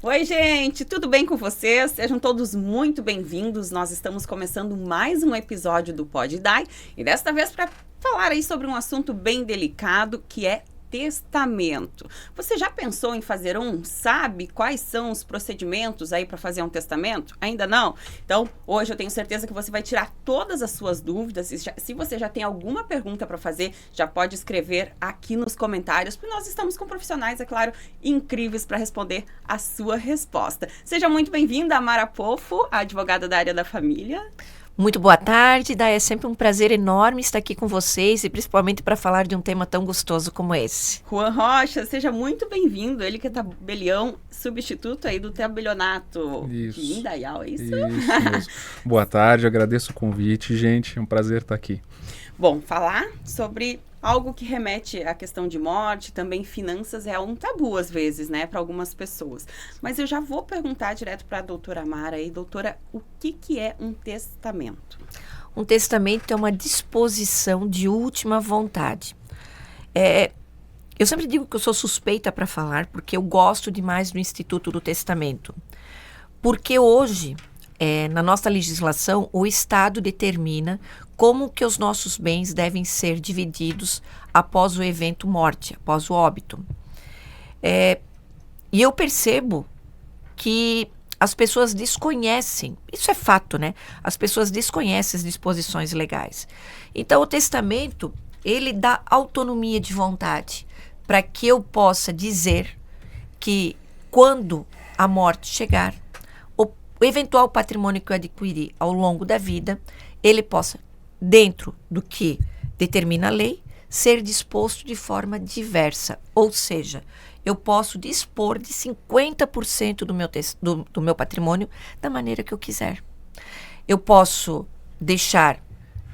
Oi, gente, tudo bem com vocês? Sejam todos muito bem-vindos. Nós estamos começando mais um episódio do Pode Dar e desta vez para falar aí sobre um assunto bem delicado que é testamento. Você já pensou em fazer um? Sabe quais são os procedimentos aí para fazer um testamento? Ainda não? Então, hoje eu tenho certeza que você vai tirar todas as suas dúvidas. Se você já tem alguma pergunta para fazer, já pode escrever aqui nos comentários, porque nós estamos com profissionais, é claro, incríveis para responder a sua resposta. Seja muito bem-vinda, Amara Pofo, a advogada da área da família. Muito boa tarde, Day. É sempre um prazer enorme estar aqui com vocês e principalmente para falar de um tema tão gostoso como esse. Juan Rocha, seja muito bem-vindo. Ele que é tabelião substituto aí do tabelionato Isso. de Indaial, é isso? Isso. Boa tarde, agradeço o convite, gente. É um prazer estar aqui. Bom, falar sobre algo que remete à questão de morte, também finanças, é um tabu às vezes, né, para algumas pessoas. Mas eu já vou perguntar direto para a doutora Amara aí, doutora, o que é um testamento? Um testamento é uma disposição de última vontade. Eu sempre digo que eu sou suspeita para falar, porque eu gosto demais do Instituto do Testamento. Porque hoje, na nossa legislação, o Estado determina como que os nossos bens devem ser divididos após o evento morte, após o óbito. E eu percebo que as pessoas desconhecem, isso é fato, né? As pessoas desconhecem as disposições legais. Então, o testamento, ele dá autonomia de vontade para que eu possa dizer que quando a morte chegar, o eventual patrimônio que eu adquiri ao longo da vida, ele possa, dentro do que determina a lei, ser disposto de forma diversa. Ou seja, eu posso dispor de 50% do meu patrimônio da maneira que eu quiser. Eu posso deixar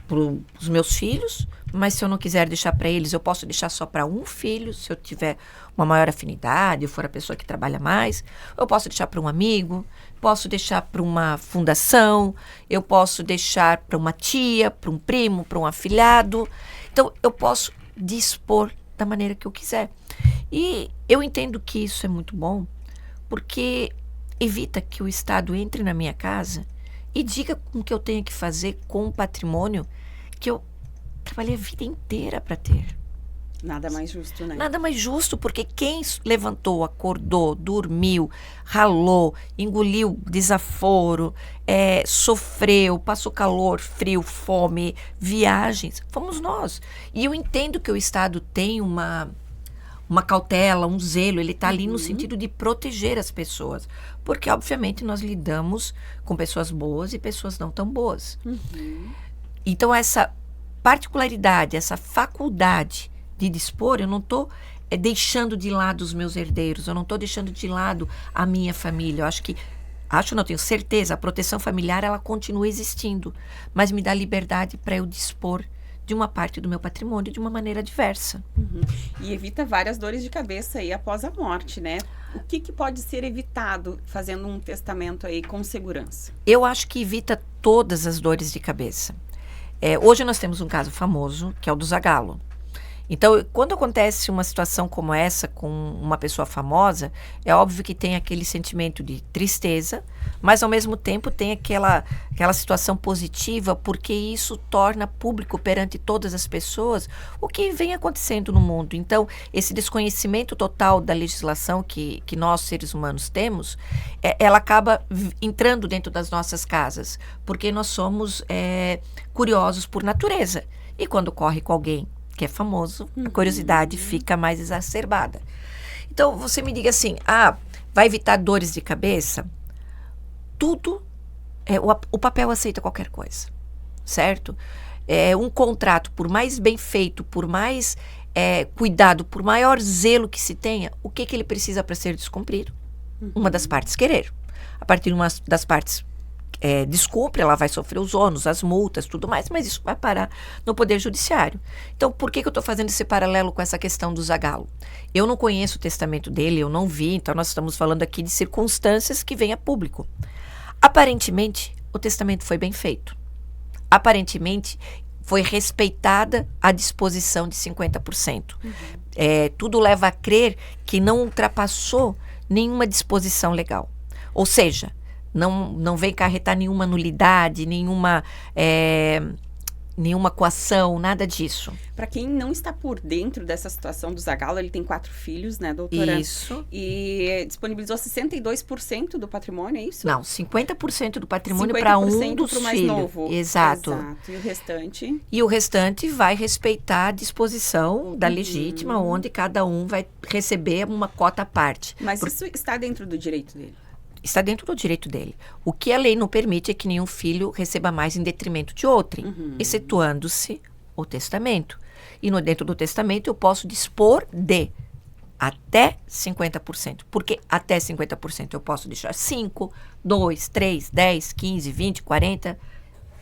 para os meus filhos, mas se eu não quiser deixar para eles, eu posso deixar só para um filho, se eu tiver uma maior afinidade, eu for a pessoa que trabalha mais. Eu posso deixar para um amigo, posso deixar para uma fundação, eu posso deixar para uma tia, para um primo, para um afilhado. Então, eu posso dispor da maneira que eu quiser. E eu entendo que isso é muito bom, porque evita que o Estado entre na minha casa e diga o que eu tenho que fazer com o patrimônio que eu trabalhei a vida inteira para ter. Nada mais justo, né? Nada mais justo, porque quem levantou, acordou, dormiu, ralou, engoliu desaforo, sofreu, passou calor, frio, fome, viagens, fomos nós. E eu entendo que o Estado tem uma cautela, um zelo, ele está ali no sentido de proteger as pessoas. Porque, obviamente, nós lidamos com pessoas boas e pessoas não tão boas. Então, essa particularidade, essa faculdade de dispor, eu não estou deixando de lado os meus herdeiros, eu não estou deixando de lado a minha família. Não tenho certeza, a proteção familiar, ela continua existindo, mas me dá liberdade para eu dispor de uma parte do meu patrimônio de uma maneira diversa. E evita várias dores de cabeça aí após a morte, né? O que pode ser evitado fazendo um testamento aí com segurança? Eu acho que evita todas as dores de cabeça. Hoje nós temos um caso famoso, que é o do Zagallo. Então, quando acontece uma situação como essa com uma pessoa famosa, é óbvio que tem aquele sentimento de tristeza, mas ao mesmo tempo tem aquela situação positiva, porque isso torna público perante todas as pessoas o que vem acontecendo no mundo. Então, esse desconhecimento total da legislação que nós, seres humanos, temos, ela acaba entrando dentro das nossas casas, porque nós somos curiosos por natureza. E quando ocorre com alguém que é famoso, a curiosidade fica mais exacerbada. Então, você me diga assim, vai evitar dores de cabeça? Tudo, o papel aceita qualquer coisa, certo? Um contrato, por mais bem feito, por mais cuidado, por maior zelo que se tenha, o que ele precisa para ser descumprido? Uma das partes querer. A partir de uma das partes descumpre, ela vai sofrer os ônus, as multas, tudo mais, mas isso vai parar no Poder Judiciário. Então, por que eu estou fazendo esse paralelo com essa questão do Zagallo? Eu não conheço o testamento dele, eu não vi, então nós estamos falando aqui de circunstâncias que vêm a público. Aparentemente, o testamento foi bem feito. Aparentemente, foi respeitada a disposição de 50%. Tudo leva a crer que não ultrapassou nenhuma disposição legal. Ou seja, não vem acarretar nenhuma nulidade, nenhuma coação, nada disso. Para quem não está por dentro dessa situação do Zagallo, ele tem 4 filhos, né, doutora? Isso. E disponibilizou 62% do patrimônio, é isso? Não, 50% do patrimônio para um dos pro mais filhos. novo. Exato. E o restante? E o restante vai respeitar a disposição da legítima, onde cada um vai receber uma cota à parte. Mas isso está dentro do direito dele? Está dentro do direito dele. O que a lei não permite é que nenhum filho receba mais em detrimento de outrem, excetuando-se o testamento. E dentro do testamento eu posso dispor de até 50%. Porque até 50% eu posso deixar 5, 2, 3, 10, 15, 20, 40,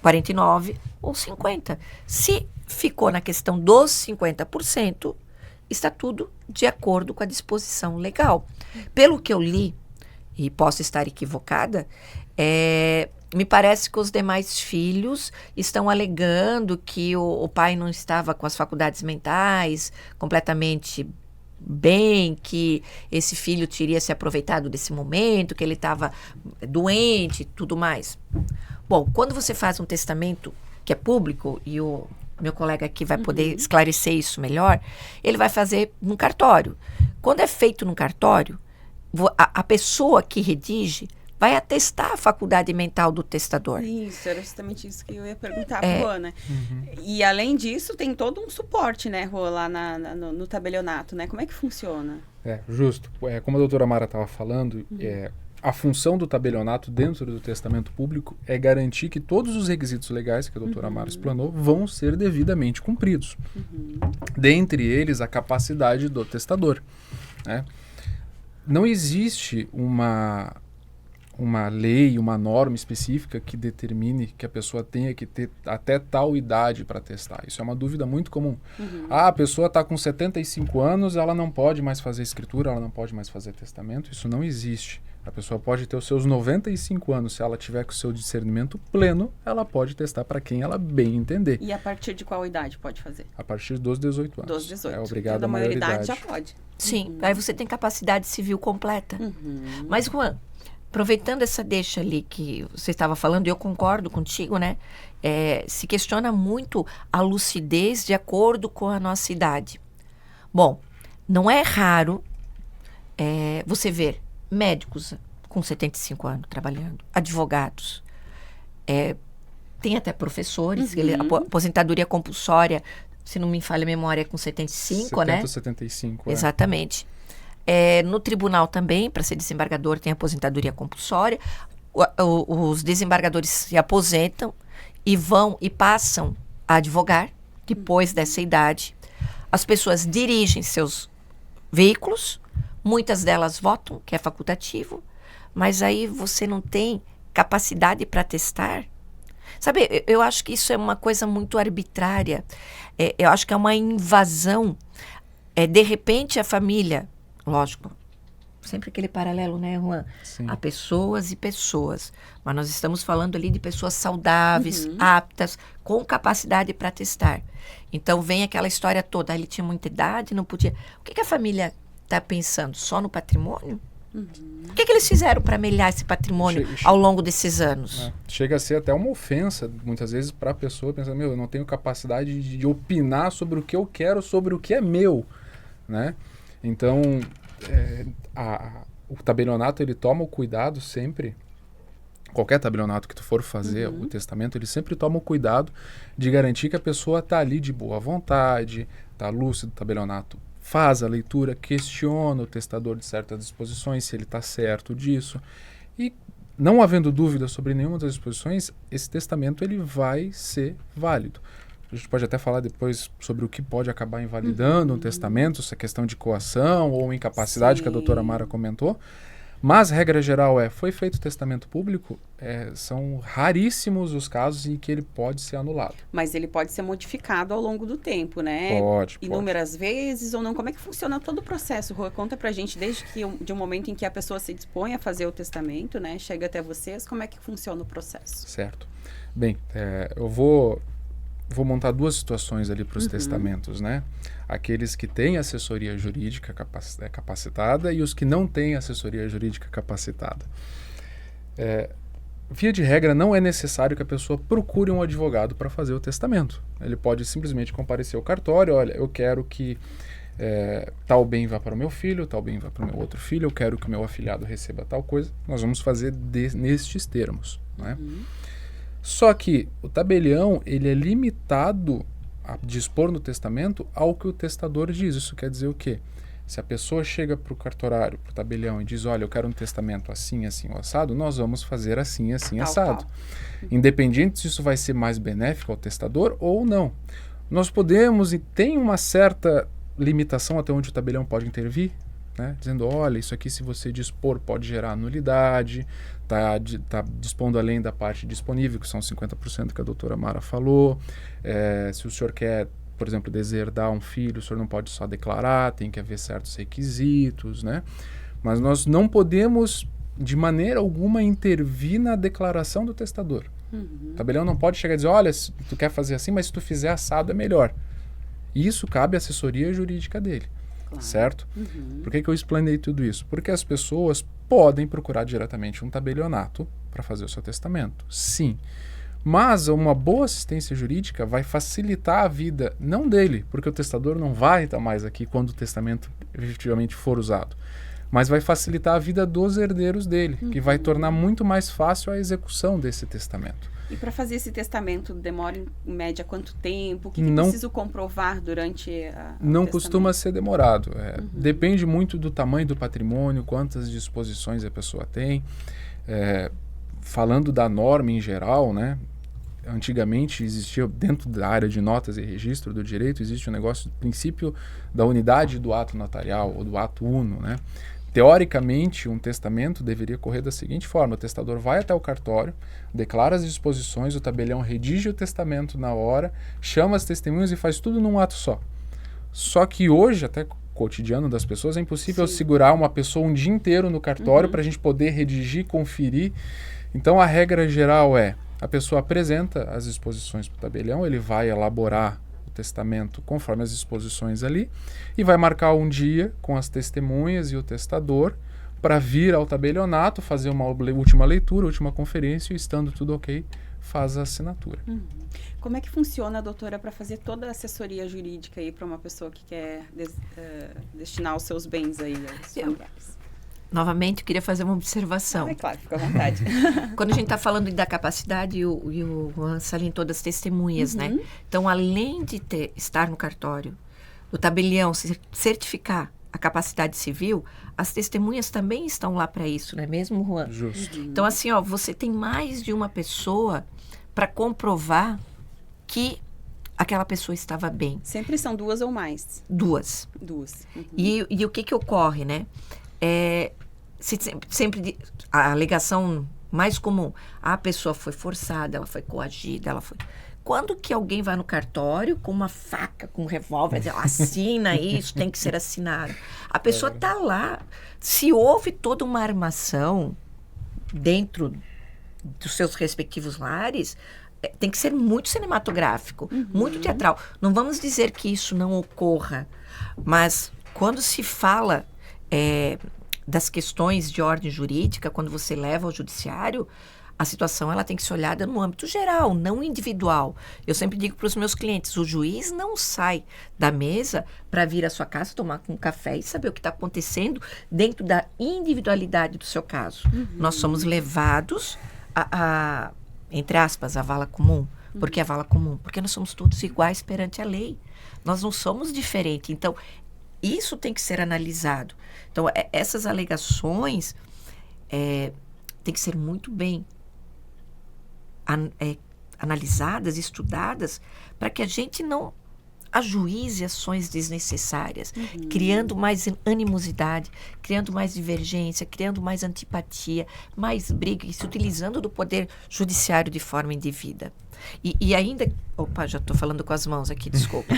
49 ou 50. Se ficou na questão dos 50%, está tudo de acordo com a disposição legal. Pelo que eu li, e posso estar equivocada, me parece que os demais filhos estão alegando que o pai não estava com as faculdades mentais completamente bem, que esse filho teria se aproveitado desse momento, que ele estava doente e tudo mais. Bom, quando você faz um testamento que é público, e o meu colega aqui vai poder esclarecer isso melhor, ele vai fazer num cartório. Quando é feito num cartório, a pessoa que redige vai atestar a faculdade mental do testador. Isso, era justamente isso que eu ia perguntar para Rô, né? E além disso, tem todo um suporte, né, Rô, lá no tabelionato, né? Como é que funciona? Justo. Como a doutora Mara estava falando, a função do tabelionato dentro do testamento público é garantir que todos os requisitos legais que a doutora Mara explanou vão ser devidamente cumpridos. Dentre eles, a capacidade do testador, né? Não existe uma lei, uma norma específica que determine que a pessoa tenha que ter até tal idade para testar. Isso é uma dúvida muito comum. A pessoa está com 75 anos, ela não pode mais fazer escritura, ela não pode mais fazer testamento. Isso não existe. A pessoa pode ter os seus 95 anos, se ela tiver com o seu discernimento pleno, ela pode testar para quem ela bem entender. E a partir de qual idade pode fazer? A partir dos 18 anos. Dos 18. É obrigado a à maioridade. já pode. Sim, aí você tem capacidade civil completa. Mas, Juan, aproveitando essa deixa ali que você estava falando, e eu concordo contigo, né? Se questiona muito a lucidez de acordo com a nossa idade. Bom, não é raro você ver médicos com 75 anos trabalhando, advogados, tem até professores, a aposentadoria compulsória, se não me falha a memória, é com 75, né? 75, Exatamente. No tribunal também, para ser desembargador, tem aposentadoria compulsória. Os desembargadores se aposentam e vão e passam a advogar depois dessa idade. As pessoas dirigem seus veículos, muitas delas votam, que é facultativo, mas aí você não tem capacidade para testar. Sabe, eu acho que isso é uma coisa muito arbitrária. Eu acho que é uma invasão. De repente, a família, lógico, sempre aquele paralelo, né, Juan? Sim. Há pessoas e pessoas. Mas nós estamos falando ali de pessoas saudáveis, aptas, com capacidade para testar. Então, vem aquela história toda. Ele tinha muita idade, não podia... O que a família está pensando? Só no patrimônio? O que eles fizeram para melhorar esse patrimônio ao longo desses anos? Chega a ser até uma ofensa, muitas vezes, para a pessoa pensar, eu não tenho capacidade de opinar sobre o que eu quero, sobre o que é meu, né? Então, o tabelionato, ele toma o cuidado sempre, qualquer tabelionato que tu for fazer, o testamento, ele sempre toma o cuidado de garantir que a pessoa está ali de boa vontade, está lúcido, o tabelionato faz a leitura, questiona o testador de certas disposições, se ele está certo disso. E, não havendo dúvida sobre nenhuma das disposições, esse testamento ele vai ser válido. A gente pode até falar depois sobre o que pode acabar invalidando um testamento, essa questão de coação ou incapacidade que a doutora Mara comentou. Mas, regra geral, foi feito testamento público, são raríssimos os casos em que ele pode ser anulado. Mas ele pode ser modificado ao longo do tempo, né? Pode. Inúmeras vezes ou não? Como é que funciona todo o processo, Rô? Conta pra gente, desde que de um momento em que a pessoa se dispõe a fazer o testamento, né? Chega até vocês, como é que funciona o processo? Certo. Bem, eu vou vou montar duas situações ali para os testamentos, né? Aqueles que têm assessoria jurídica capacitada e os que não têm assessoria jurídica capacitada. Via de regra, não é necessário que a pessoa procure um advogado para fazer o testamento. Ele pode simplesmente comparecer ao cartório, olha, eu quero que tal bem vá para o meu filho, tal bem vá para o meu outro filho, eu quero que o meu afilhado receba tal coisa, nós vamos fazer nestes termos, né? Só que o tabelião, ele é limitado a dispor no testamento ao que o testador diz. Isso quer dizer o quê? Se a pessoa chega para o cartorário, para o tabelião e diz, olha, eu quero um testamento assim, assim, assado, nós vamos fazer assim, assim, assado. Independente se isso vai ser mais benéfico ao testador ou não. Nós podemos, e tem uma certa limitação até onde o tabelião pode intervir, né? Dizendo, olha, isso aqui se você dispor pode gerar nulidade, tá dispondo além da parte disponível, que são 50% que a doutora Mara falou. Se o senhor quer, por exemplo, deserdar um filho, o senhor não pode só declarar, tem que haver certos requisitos, né? Mas nós não podemos, de maneira alguma, intervir na declaração do testador. O tabelião não pode chegar e dizer, olha, se tu quer fazer assim, mas se tu fizer assado é melhor. Isso cabe à assessoria jurídica dele. Claro. Certo? Por que eu explanei tudo isso? Porque as pessoas podem procurar diretamente um tabelionato para fazer o seu testamento. Sim. Mas uma boa assistência jurídica vai facilitar a vida, não dele, porque o testador não vai estar mais aqui quando o testamento efetivamente for usado, mas vai facilitar a vida dos herdeiros dele, que vai tornar muito mais fácil a execução desse testamento. E para fazer esse testamento, demora em média quanto tempo? O que preciso comprovar durante Não costuma ser demorado. Depende muito do tamanho do patrimônio, quantas disposições a pessoa tem. Falando da norma em geral, né? Antigamente existia, dentro da área de notas e registro do direito, existe um negócio do princípio da unidade do ato notarial, ou do ato uno, né? Teoricamente, um testamento deveria correr da seguinte forma: o testador vai até o cartório, declara as disposições, o tabelião redige o testamento na hora, chama as testemunhas e faz tudo num ato só. Só que hoje, até cotidiano das pessoas, é impossível segurar uma pessoa um dia inteiro no cartório para a gente poder redigir, conferir. Então, a regra geral é, a pessoa apresenta as disposições para o tabelião, ele vai elaborar testamento conforme as disposições ali e vai marcar um dia com as testemunhas e o testador para vir ao tabelionato, fazer uma última leitura, última conferência e, estando tudo ok, faz a assinatura. Como é que funciona, doutora, para fazer toda a assessoria jurídica aí para uma pessoa que quer destinar os seus bens aí aos familiares? Novamente, eu queria fazer uma observação. É claro, fica à vontade. Quando a gente está falando da capacidade, o Juan salientou das testemunhas, né? Então, além de estar no cartório, o tabelião certificar a capacidade civil, as testemunhas também estão lá para isso, não é mesmo, Juan? Justo. Então, assim, você tem mais de uma pessoa para comprovar que aquela pessoa estava bem. Sempre são duas ou mais? Duas. E o que ocorre, né? Sempre a alegação mais comum, a pessoa foi forçada, ela foi coagida, Quando que alguém vai no cartório com uma faca, com um revólver, ela assina isso, tem que ser assinado. A pessoa está lá. Se houve toda uma armação dentro dos seus respectivos lares, tem que ser muito cinematográfico, muito teatral. Não vamos dizer que isso não ocorra, mas quando se fala das questões de ordem jurídica, quando você leva ao judiciário, a situação ela tem que ser olhada no âmbito geral, não individual. Eu sempre digo para os meus clientes, o juiz não sai da mesa para vir à sua casa, tomar um café e saber o que está acontecendo dentro da individualidade do seu caso. Nós somos levados entre aspas, a vala comum. Por que a vala comum? Porque nós somos todos iguais perante a lei. Nós não somos diferentes. Então, isso tem que ser analisado. Então, essas alegações têm que ser muito bem analisadas, estudadas, para que a gente não ajuize ações desnecessárias, criando mais animosidade, criando mais divergência, criando mais antipatia, mais briga, e se utilizando do poder judiciário de forma indevida. E ainda... Opa, já estou falando com as mãos aqui, desculpa.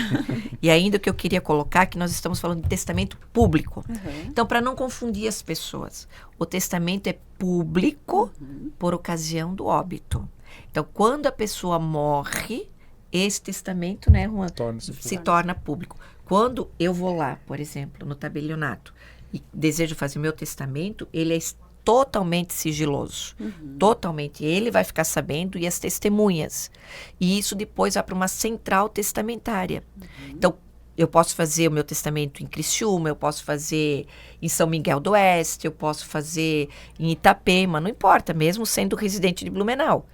E ainda o que eu queria colocar é que nós estamos falando de testamento público. Então, para não confundir as pessoas, o testamento é público por ocasião do óbito. Então, quando a pessoa morre, esse testamento, né, Juan, Torna-se torna público. Quando eu vou lá, por exemplo, no tabelionato, e desejo fazer o meu testamento, ele é totalmente sigiloso. Totalmente. Ele vai ficar sabendo e as testemunhas. E isso depois vai para uma central testamentária. Então, eu posso fazer o meu testamento em Criciúma, eu posso fazer em São Miguel do Oeste, eu posso fazer em Itapema, não importa, mesmo sendo residente de Blumenau.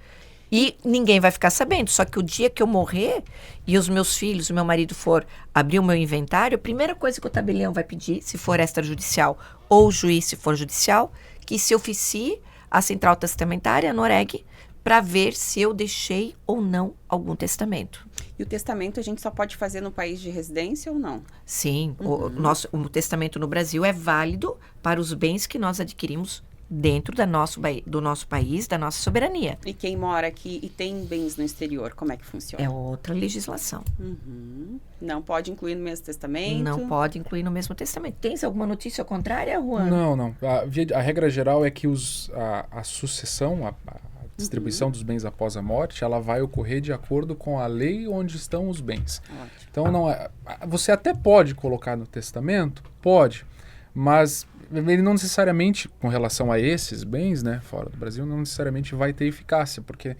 E ninguém vai ficar sabendo, só que o dia que eu morrer e os meus filhos, o meu marido for abrir o meu inventário, a primeira coisa que o tabelião vai pedir, se for extrajudicial ou o juiz, se for judicial, que se oficie a central testamentária, a NOREG, para ver se eu deixei ou não algum testamento. E o testamento a gente só pode fazer no país de residência ou não? Sim, o testamento no Brasil é válido para os bens que nós adquirimos dentro do nosso país, da nossa soberania. E quem mora aqui e tem bens no exterior, como é que funciona? É outra legislação. Não pode incluir no mesmo testamento? Não pode incluir no mesmo testamento. Tens alguma notícia contrária, Juan? Não. A regra geral é que a sucessão, a distribuição dos bens após a morte, ela vai ocorrer de acordo com a lei onde estão os bens. Ótimo. Então, você até pode colocar no testamento, pode, mas ele não necessariamente, com relação a esses bens, né, fora do Brasil, não necessariamente vai ter eficácia, porque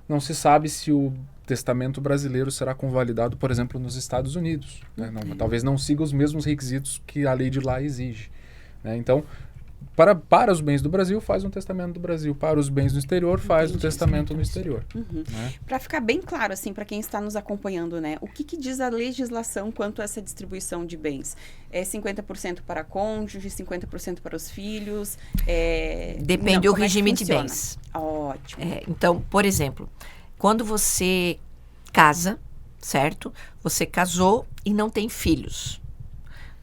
não se sabe se o testamento brasileiro será convalidado, por exemplo, nos Estados Unidos. Né? Talvez não siga os mesmos requisitos que a lei de lá exige. Né? Então, para os bens do Brasil, faz um testamento do Brasil. Para os bens do exterior, faz o testamento no exterior. Né? Para ficar bem claro, assim, para quem está nos acompanhando, né? O que diz a legislação quanto a essa distribuição de bens? É 50% para cônjuge, 50% para os filhos? Depende do regime de bens. Ótimo. Então, por exemplo, quando você casa, certo? Você casou e não tem filhos.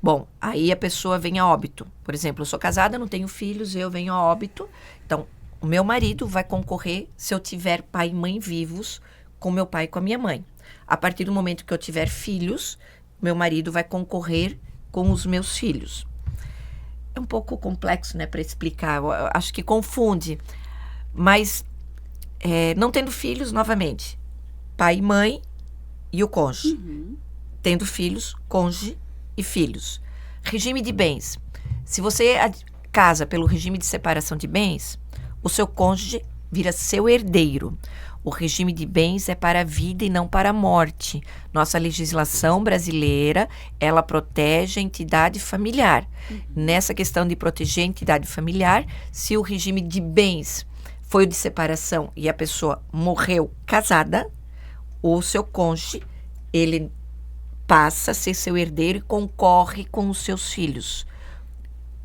Bom, aí a pessoa vem a óbito. Por exemplo, eu sou casada, não tenho filhos, eu venho a óbito. Então, o meu marido vai concorrer se eu tiver pai e mãe vivos com meu pai e com a minha mãe. A partir do momento que eu tiver filhos, meu marido vai concorrer com os meus filhos. É um pouco complexo, né, para explicar. Eu acho que confunde. Mas, não tendo filhos, novamente, pai e mãe e o cônjuge. Tendo filhos, cônjuge e filhos. Regime de bens. Se você casa pelo regime de separação de bens, o seu cônjuge vira seu herdeiro. O regime de bens é para a vida e não para a morte. Nossa legislação brasileira, ela protege a entidade familiar. Nessa questão de proteger a entidade familiar, se o regime de bens foi o de separação e a pessoa morreu casada, o seu cônjuge, ele passa a ser seu herdeiro e concorre com os seus filhos,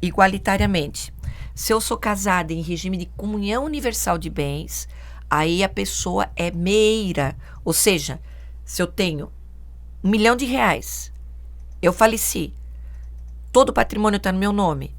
igualitariamente. Se eu sou casada em regime de comunhão universal de bens, aí a pessoa é meira. Ou seja, se eu tenho R$1 milhão, eu faleci, todo o patrimônio está no meu nome,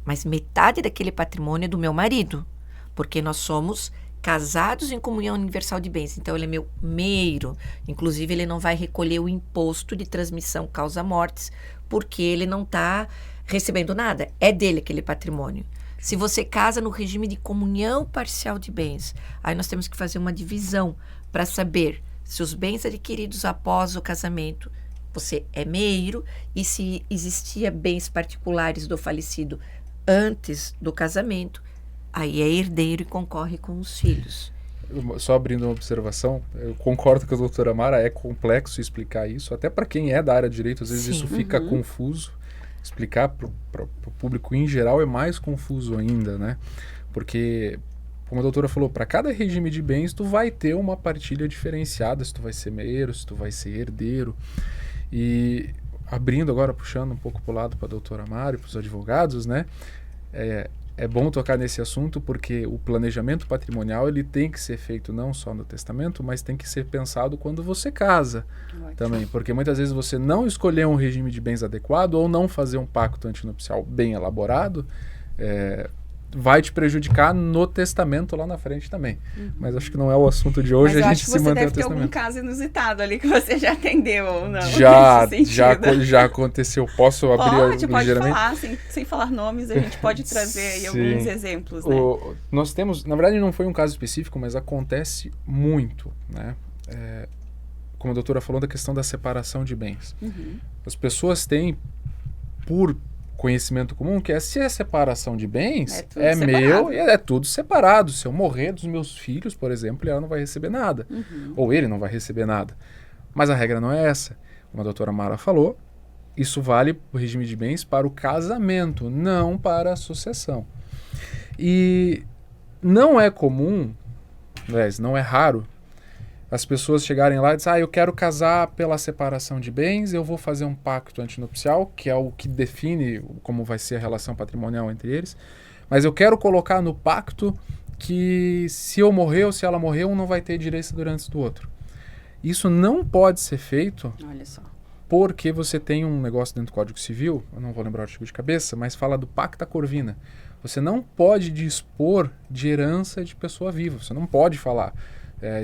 mas metade daquele patrimônio é do meu marido, porque nós somos casados em comunhão universal de bens. Então, ele é meu meiro. Inclusive, ele não vai recolher o imposto de transmissão causa-mortes, porque ele não está recebendo nada. É dele aquele patrimônio. Se você casa no regime de comunhão parcial de bens, aí nós temos que fazer uma divisão para saber se os bens adquiridos após o casamento, você é meiro, e se existia bens particulares do falecido antes do casamento, aí é herdeiro e concorre com os filhos. Só abrindo uma observação, eu concordo com a doutora Mara, é complexo explicar isso, até para quem é da área de direito, às vezes isso fica confuso. Explicar para o público em geral é mais confuso ainda, né? Porque, como a doutora falou, para cada regime de bens, tu vai ter uma partilha diferenciada, se tu vai ser meiro, se tu vai ser herdeiro. E abrindo agora, puxando um pouco para o lado para a doutora Mara e para os advogados, né? É bom tocar nesse assunto porque o planejamento patrimonial ele tem que ser feito não só no testamento, mas tem que ser pensado quando você casa também. Porque muitas vezes você não escolher um regime de bens adequado ou não fazer um pacto antinupcial bem elaborado, vai te prejudicar no testamento lá na frente também. Mas acho que não é o assunto de hoje, mas a gente se mantém no testamento. Mas deve ter algum caso inusitado ali que você já atendeu ou não? Já aconteceu. Posso abrir ligeiramente? Pode falar, sem falar nomes, a gente pode trazer aí alguns exemplos, né? Nós temos, na verdade não foi um caso específico, mas acontece muito, né? como a doutora falou, da questão da separação de bens. As pessoas têm, por conhecimento comum, que se é separação de bens, é meu e é tudo separado. Se eu morrer dos meus filhos, por exemplo, ela não vai receber nada. Ou ele não vai receber nada. Mas a regra não é essa. Como a doutora Mara falou, isso vale o regime de bens para o casamento, não para a sucessão. E não é comum, aliás, não é raro, as pessoas chegarem lá e dizem, eu quero casar pela separação de bens, eu vou fazer um pacto antinupcial, que é o que define como vai ser a relação patrimonial entre eles, mas eu quero colocar no pacto que se eu morrer ou se ela morrer, um não vai ter direito durante do outro. Isso não pode ser feito. Olha só. Porque você tem um negócio dentro do Código Civil, eu não vou lembrar o artigo de cabeça, mas fala do pacta corvina. Você não pode dispor de herança de pessoa viva, você não pode falar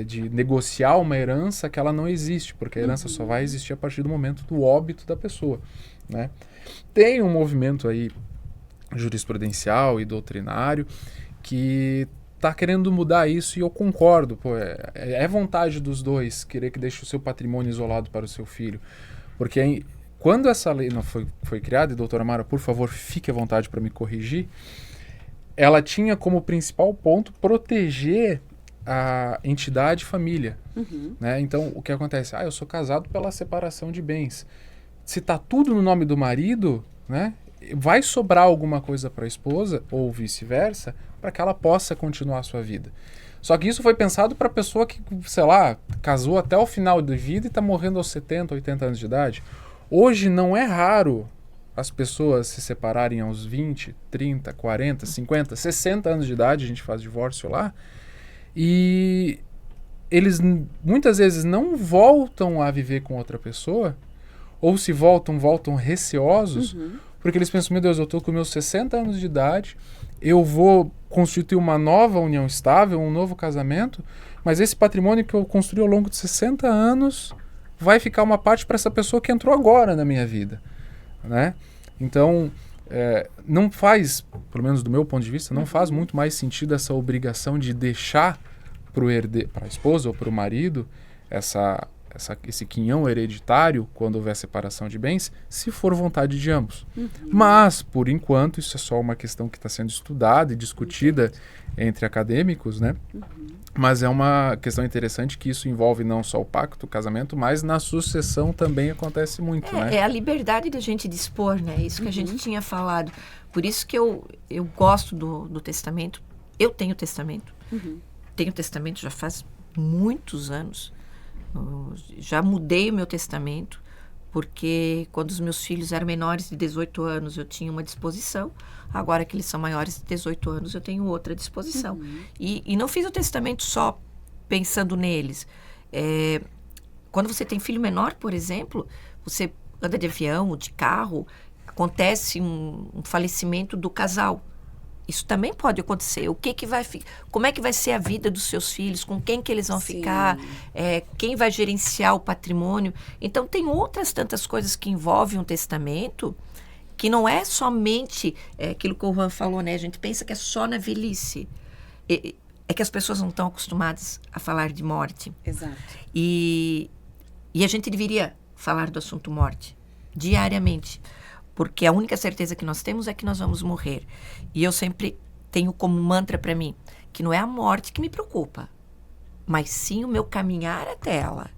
de negociar uma herança que ela não existe, porque a herança só vai existir a partir do momento do óbito da pessoa, né? Tem um movimento aí jurisprudencial e doutrinário que está querendo mudar isso e eu concordo. É vontade dos dois querer que deixe o seu patrimônio isolado para o seu filho. Porque quando essa lei não foi criada, e doutora Mara, por favor, fique à vontade para me corrigir, ela tinha como principal ponto proteger a entidade família. Né? Então, o que acontece? Eu sou casado pela separação de bens. Se está tudo no nome do marido, né, vai sobrar alguma coisa para a esposa, ou vice-versa, para que ela possa continuar a sua vida. Só que isso foi pensado para a pessoa que, sei lá, casou até o final da vida e está morrendo aos 70, 80 anos de idade. Hoje não é raro as pessoas se separarem aos 20, 30, 40, 50, 60 anos de idade, a gente faz divórcio lá, e eles muitas vezes não voltam a viver com outra pessoa, ou se voltam receosos, porque eles pensam, meu Deus, eu estou com meus 60 anos de idade, eu vou constituir uma nova união estável, um novo casamento, mas esse patrimônio que eu construí ao longo de 60 anos vai ficar uma parte para essa pessoa que entrou agora na minha vida, né? Então, não faz, pelo menos do meu ponto de vista, não faz muito mais sentido essa obrigação de deixar para a esposa ou para o marido esse quinhão hereditário quando houver separação de bens, se for vontade de ambos. Mas, por enquanto, isso é só uma questão que está sendo estudada e discutida entre acadêmicos, né? Mas é uma questão interessante que isso envolve não só o pacto, o casamento, mas na sucessão também acontece muito, né? É a liberdade da gente dispor, né? Isso que a gente tinha falado. Por isso que eu gosto do testamento. Eu tenho testamento. Tenho testamento já faz muitos anos. Eu já mudei o meu testamento, porque quando os meus filhos eram menores de 18 anos, eu tinha uma disposição. Agora que eles são maiores de 18 anos, eu tenho outra disposição. E não fiz o testamento só pensando neles. Quando você tem filho menor, por exemplo, você anda de avião ou de carro, acontece um falecimento do casal. Isso também pode acontecer. Como é que vai ser a vida dos seus filhos? Com quem que eles vão ficar? Quem vai gerenciar o patrimônio? Então, tem outras tantas coisas que envolvem um testamento, que não é somente aquilo que o Juan falou, né? A gente pensa que é só na velhice. É que as pessoas não estão acostumadas a falar de morte. Exato. E a gente deveria falar do assunto morte diariamente. Porque a única certeza que nós temos é que nós vamos morrer. E eu sempre tenho como mantra para mim que não é a morte que me preocupa, mas sim o meu caminhar até ela.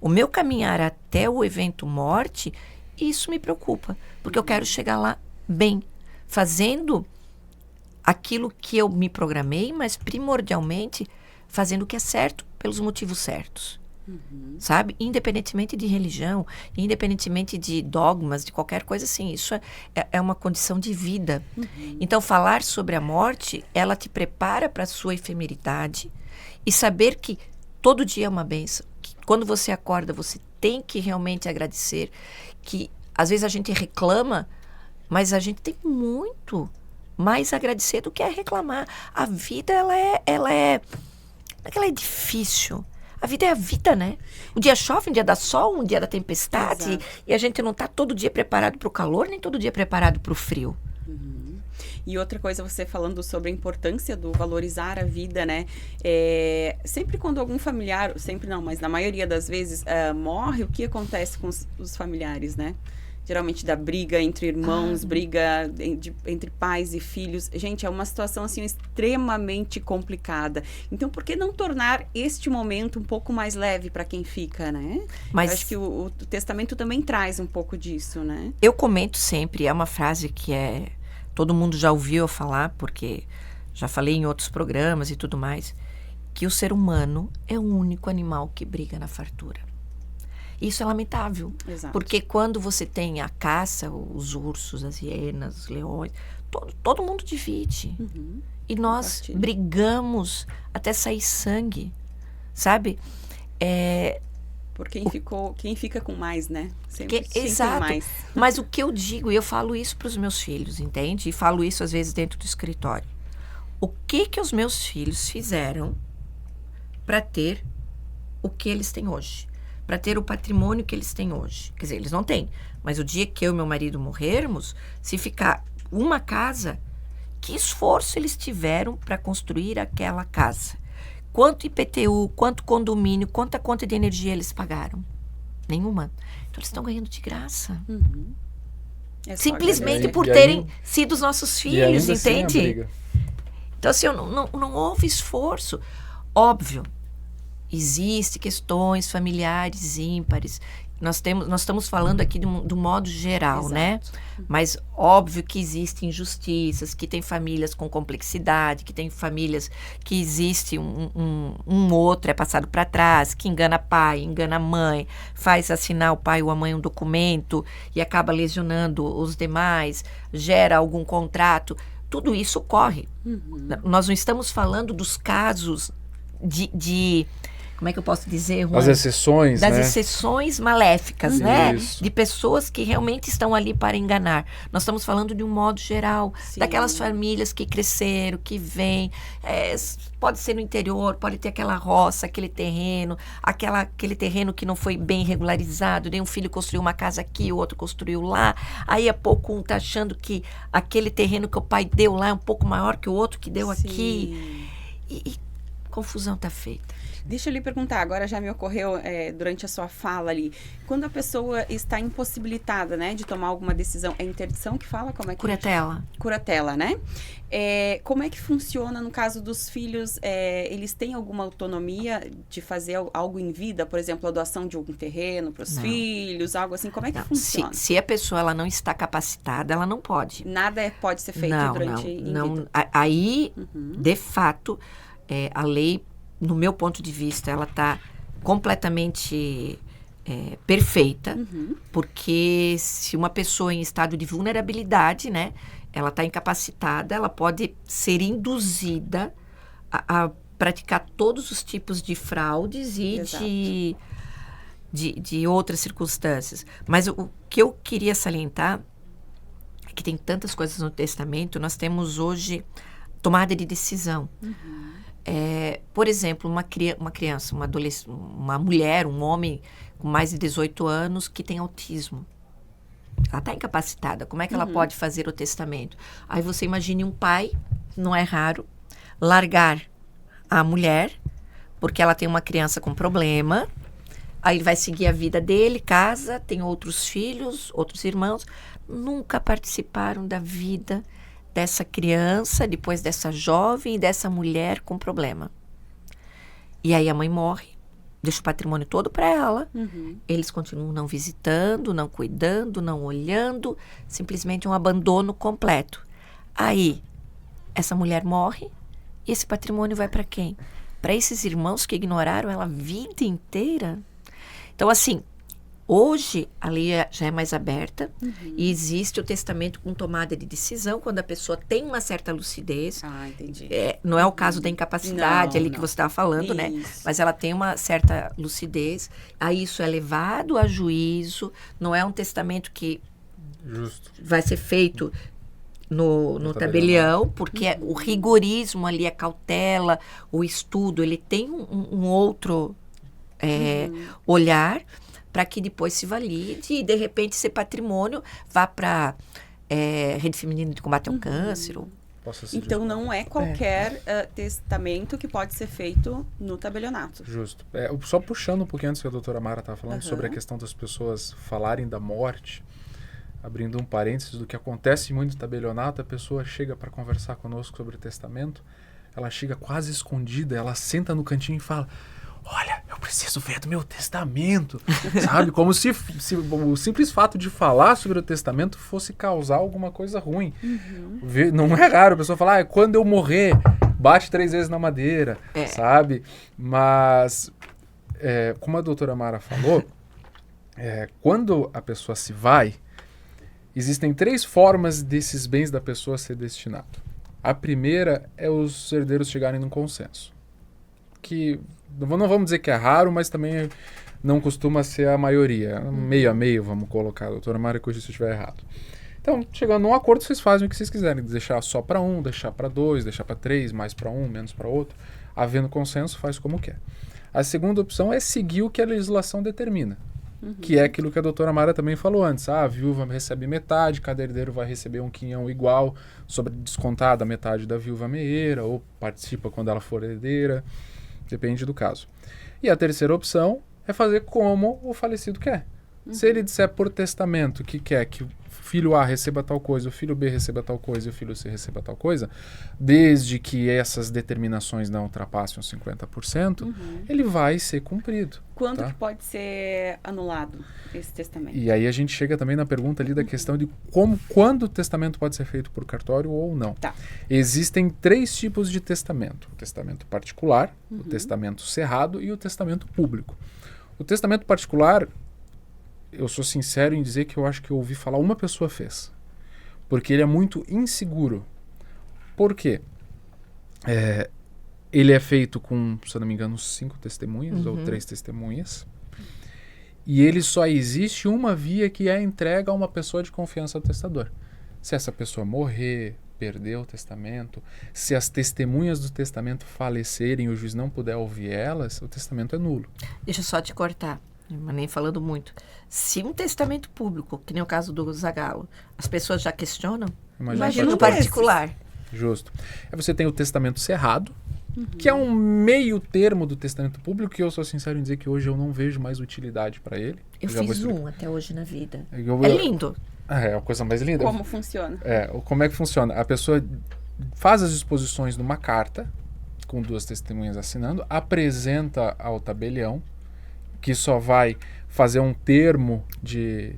O meu caminhar até o evento morte, isso me preocupa. Porque eu quero chegar lá bem, fazendo aquilo que eu me programei, mas primordialmente fazendo o que é certo pelos motivos certos. Sabe? Independentemente de religião, independentemente de dogmas, de qualquer coisa assim. Isso é uma condição de vida. Então, falar sobre a morte, ela te prepara para a sua efemeridade e saber que todo dia é uma bênção. Que quando você acorda, você tem que realmente agradecer. Que às vezes a gente reclama, mas a gente tem muito mais a agradecer do que a reclamar. A vida, ela é difícil. A vida é a vida, né? Um dia chove, um dia dá sol, um dia dá tempestade. E a gente não está todo dia preparado para o calor, nem todo dia preparado para o frio. E outra coisa, você falando sobre a importância do valorizar a vida, né? Sempre quando algum familiar, sempre não, mas na maioria das vezes, morre, o que acontece com os familiares, né? Geralmente dá briga entre irmãos, briga entre pais e filhos. Gente, é uma situação assim extremamente complicada. Então, por que não tornar este momento um pouco mais leve para quem fica, né? Mas eu acho que o testamento também traz um pouco disso, né? eu comento sempre, é uma frase que todo mundo já ouviu eu falar, porque já falei em outros programas e tudo mais, que o ser humano é o único animal que briga na fartura. Isso é lamentável, Exato. porque quando você tem a caça, os ursos, as hienas, os leões, todo mundo divide. E nós brigamos até sair sangue, sabe? Por quem fica com mais, né? Sempre Exato. mais. Mas o que eu digo, e eu falo isso para os meus filhos, entende? E falo isso às vezes dentro do escritório. O que os meus filhos fizeram para ter o que eles têm hoje? Para ter o patrimônio que eles têm hoje. Quer dizer, eles não têm. Mas o dia que eu e meu marido morrermos, se ficar uma casa, que esforço eles tiveram para construir aquela casa? Quanto IPTU, quanto condomínio, quanta conta de energia eles pagaram? Nenhuma. Então, eles estão ganhando de graça. Simplesmente por terem sido os nossos filhos, entende? Então, assim, não houve esforço. Óbvio. Existem questões familiares ímpares. Nós estamos falando aqui do modo geral, Exato. né? Mas óbvio que existem injustiças, que tem famílias com complexidade, que tem famílias que existe um outro, é passado para trás, que engana pai, engana mãe, faz assinar o pai ou a mãe um documento e acaba lesionando os demais, gera algum contrato. Tudo isso ocorre. Nós não estamos falando dos casos de como é que eu posso dizer, Juan? As exceções, das né? exceções maléficas, né? Isso. De pessoas que realmente estão ali para enganar. Nós estamos falando de um modo geral, Sim. daquelas famílias que cresceram, que vêm, pode ser no interior, pode ter aquela roça, aquele terreno que não foi bem regularizado, nem um filho construiu uma casa aqui, o outro construiu lá, aí a pouco um está achando que aquele terreno que o pai deu lá é um pouco maior que o outro que deu aqui. E confusão está feita. Deixa eu lhe perguntar, agora já me ocorreu durante a sua fala ali, quando a pessoa está impossibilitada, né, de tomar alguma decisão, é interdição que fala? Como é que Curatela. Curatela, né? Como é que funciona no caso dos filhos? Eles têm alguma autonomia de fazer algo em vida? Por exemplo, a doação de um terreno para os filhos, algo assim? Como é que funciona? Se a pessoa ela não está capacitada, ela não pode. Nada pode ser feito durante em vida? Aí, de fato, a lei, no meu ponto de vista, ela está completamente perfeita, porque se uma pessoa em estado de vulnerabilidade, né, ela está incapacitada, ela pode ser induzida a praticar todos os tipos de fraudes e de outras circunstâncias. Mas o que eu queria salientar é que tem tantas coisas no testamento, nós temos hoje tomada de decisão. Por exemplo, uma criança, uma adolescente, uma mulher, um homem com mais de 18 anos que tem autismo. Ela está incapacitada. Como é que ela pode fazer o testamento? Aí você imagine um pai, não é raro, largar a mulher, porque ela tem uma criança com problema, aí ele vai seguir a vida dele, casa, tem outros filhos, outros irmãos, nunca participaram da vida dessa criança, depois dessa jovem e dessa mulher com problema. E aí a mãe morre, deixa o patrimônio todo para ela, eles continuam não visitando, não cuidando, não olhando, simplesmente um abandono completo. Aí, essa mulher morre e esse patrimônio vai para quem? Para esses irmãos que ignoraram ela a vida inteira? Então, assim, hoje a lei já é mais aberta e existe o testamento com tomada de decisão quando a pessoa tem uma certa lucidez. Ah, entendi. Não é o caso da incapacidade que você estava falando, né? Mas ela tem uma certa lucidez. Aí isso é levado a juízo, não é um testamento que vai ser feito no tabelião, porque o rigorismo ali, a cautela, o estudo, ele tem um outro olhar para que depois se valide e, de repente, esse patrimônio vá para Rede Feminina de Combate ao Câncer. Então não é qualquer testamento que pode ser feito no tabelionato. Justo. Só puxando um pouquinho antes que a doutora Mara estava falando sobre a questão das pessoas falarem da morte, abrindo um parênteses do que acontece muito no tabelionato, a pessoa chega para conversar conosco sobre o testamento, ela chega quase escondida, ela senta no cantinho e fala: olha, eu preciso ver do meu testamento, sabe? Como se o simples fato de falar sobre o testamento fosse causar alguma coisa ruim. Não é raro a pessoa falar: quando eu morrer, bate 3 vezes na madeira, sabe? Mas, como a doutora Mara falou, quando a pessoa se vai, existem 3 formas desses bens da pessoa ser destinado. A primeira é os herdeiros chegarem num consenso. Que não vamos dizer que é raro, mas também não costuma ser a maioria. Meio a meio, vamos colocar. Doutora Mara, corrija se eu estiver errado. Então, chegando num acordo, vocês fazem o que vocês quiserem. Deixar só para um, deixar para 2, deixar para 3, mais para um, menos para outro. Havendo consenso, faz como quer. A segunda opção é seguir o que a legislação determina. Que é aquilo que a doutora Mara também falou antes. A viúva recebe metade, cada herdeiro vai receber um quinhão igual, sobre descontada metade da viúva meieira, ou participa quando ela for herdeira. Depende do caso. E a terceira opção é fazer como o falecido quer. Se ele disser por testamento que quer que o filho A receba tal coisa, o filho B receba tal coisa e o filho C receba tal coisa, desde que essas determinações não ultrapassem os 50%, ele vai ser cumprido. Quando que pode ser anulado esse testamento? E aí a gente chega também na pergunta ali da questão de quando o testamento pode ser feito por cartório ou não. Existem 3 tipos de testamento: o testamento particular, o testamento cerrado e o testamento público. O testamento particular, eu sou sincero em dizer que eu acho que eu ouvi falar uma pessoa fez. Porque ele é muito inseguro. Por quê? Ele é feito com, se eu não me engano, 5 testemunhas ou 3 testemunhas. E ele só existe uma via, que é a entrega a uma pessoa de confiança ao testador. Se essa pessoa morrer, perder o testamento, se as testemunhas do testamento falecerem e o juiz não puder ouvir elas, o testamento é nulo. Deixa eu só te cortar, mas nem falando muito. Se um testamento público, que nem o caso do Zagallo, as pessoas já questionam, imagina o particular. Justo. Aí você tem o testamento cerrado, que é um meio termo do testamento público, que eu sou sincero em dizer que hoje eu não vejo mais utilidade para ele. Eu fiz um até hoje na vida. É lindo. É a coisa mais linda. Como funciona? Como é que funciona? A pessoa faz as disposições numa carta, com 2 testemunhas assinando, apresenta ao tabelião, que só vai fazer um termo de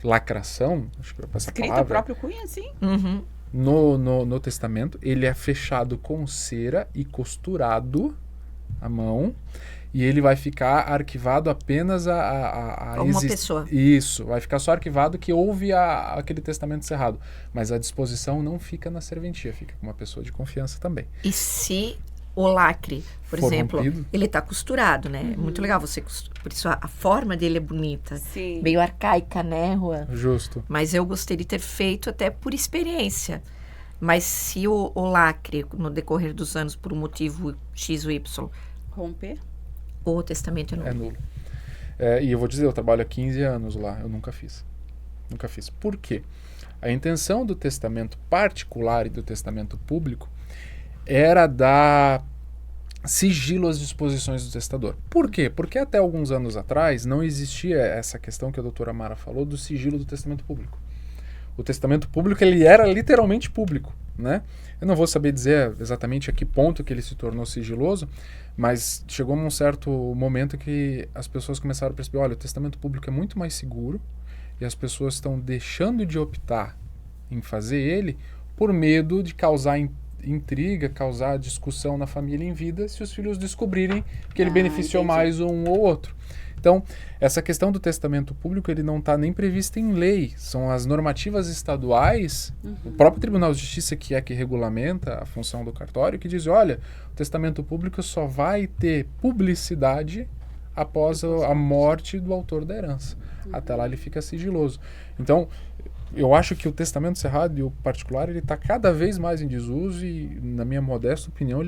lacração, acho que é essa escrito palavra. O próprio cunha, sim. No testamento, ele é fechado com cera e costurado à mão, e ele vai ficar arquivado apenas a uma pessoa. Isso, vai ficar só arquivado que houve aquele testamento cerrado, mas a disposição não fica na serventia, fica com uma pessoa de confiança também. E se o lacre, por exemplo, rompido, ele está costurado, né? É muito legal você por isso a forma dele é bonita. Sim. Meio arcaica, né, Juan? Justo. Mas eu gostei de ter feito até por experiência. Mas se o lacre, no decorrer dos anos, por um motivo X ou Y, romper, o testamento é nulo. É nulo. E eu vou dizer, eu trabalho há 15 anos lá, eu nunca fiz. Nunca fiz. Por quê? A intenção do testamento particular e do testamento público era dar sigilo às disposições do testador. Por quê? Porque até alguns anos atrás não existia essa questão que a doutora Mara falou do sigilo do testamento público. O testamento público, ele era literalmente público, né? Eu não vou saber dizer exatamente a que ponto que ele se tornou sigiloso, mas chegou um certo momento que as pessoas começaram a perceber, olha, o testamento público é muito mais seguro e as pessoas estão deixando de optar em fazer ele por medo de causar intriga, causar discussão na família em vida, se os filhos descobrirem que ele beneficiou mais um ou outro. Então, essa questão do testamento público, ele não está nem previsto em lei. São as normativas estaduais, o próprio Tribunal de Justiça, que é que regulamenta a função do cartório, que diz, olha, o testamento público só vai ter publicidade após a morte do autor da herança. Até lá ele fica sigiloso. Então, eu acho que o testamento cerrado e o particular, ele está cada vez mais em desuso e, na minha modesta opinião,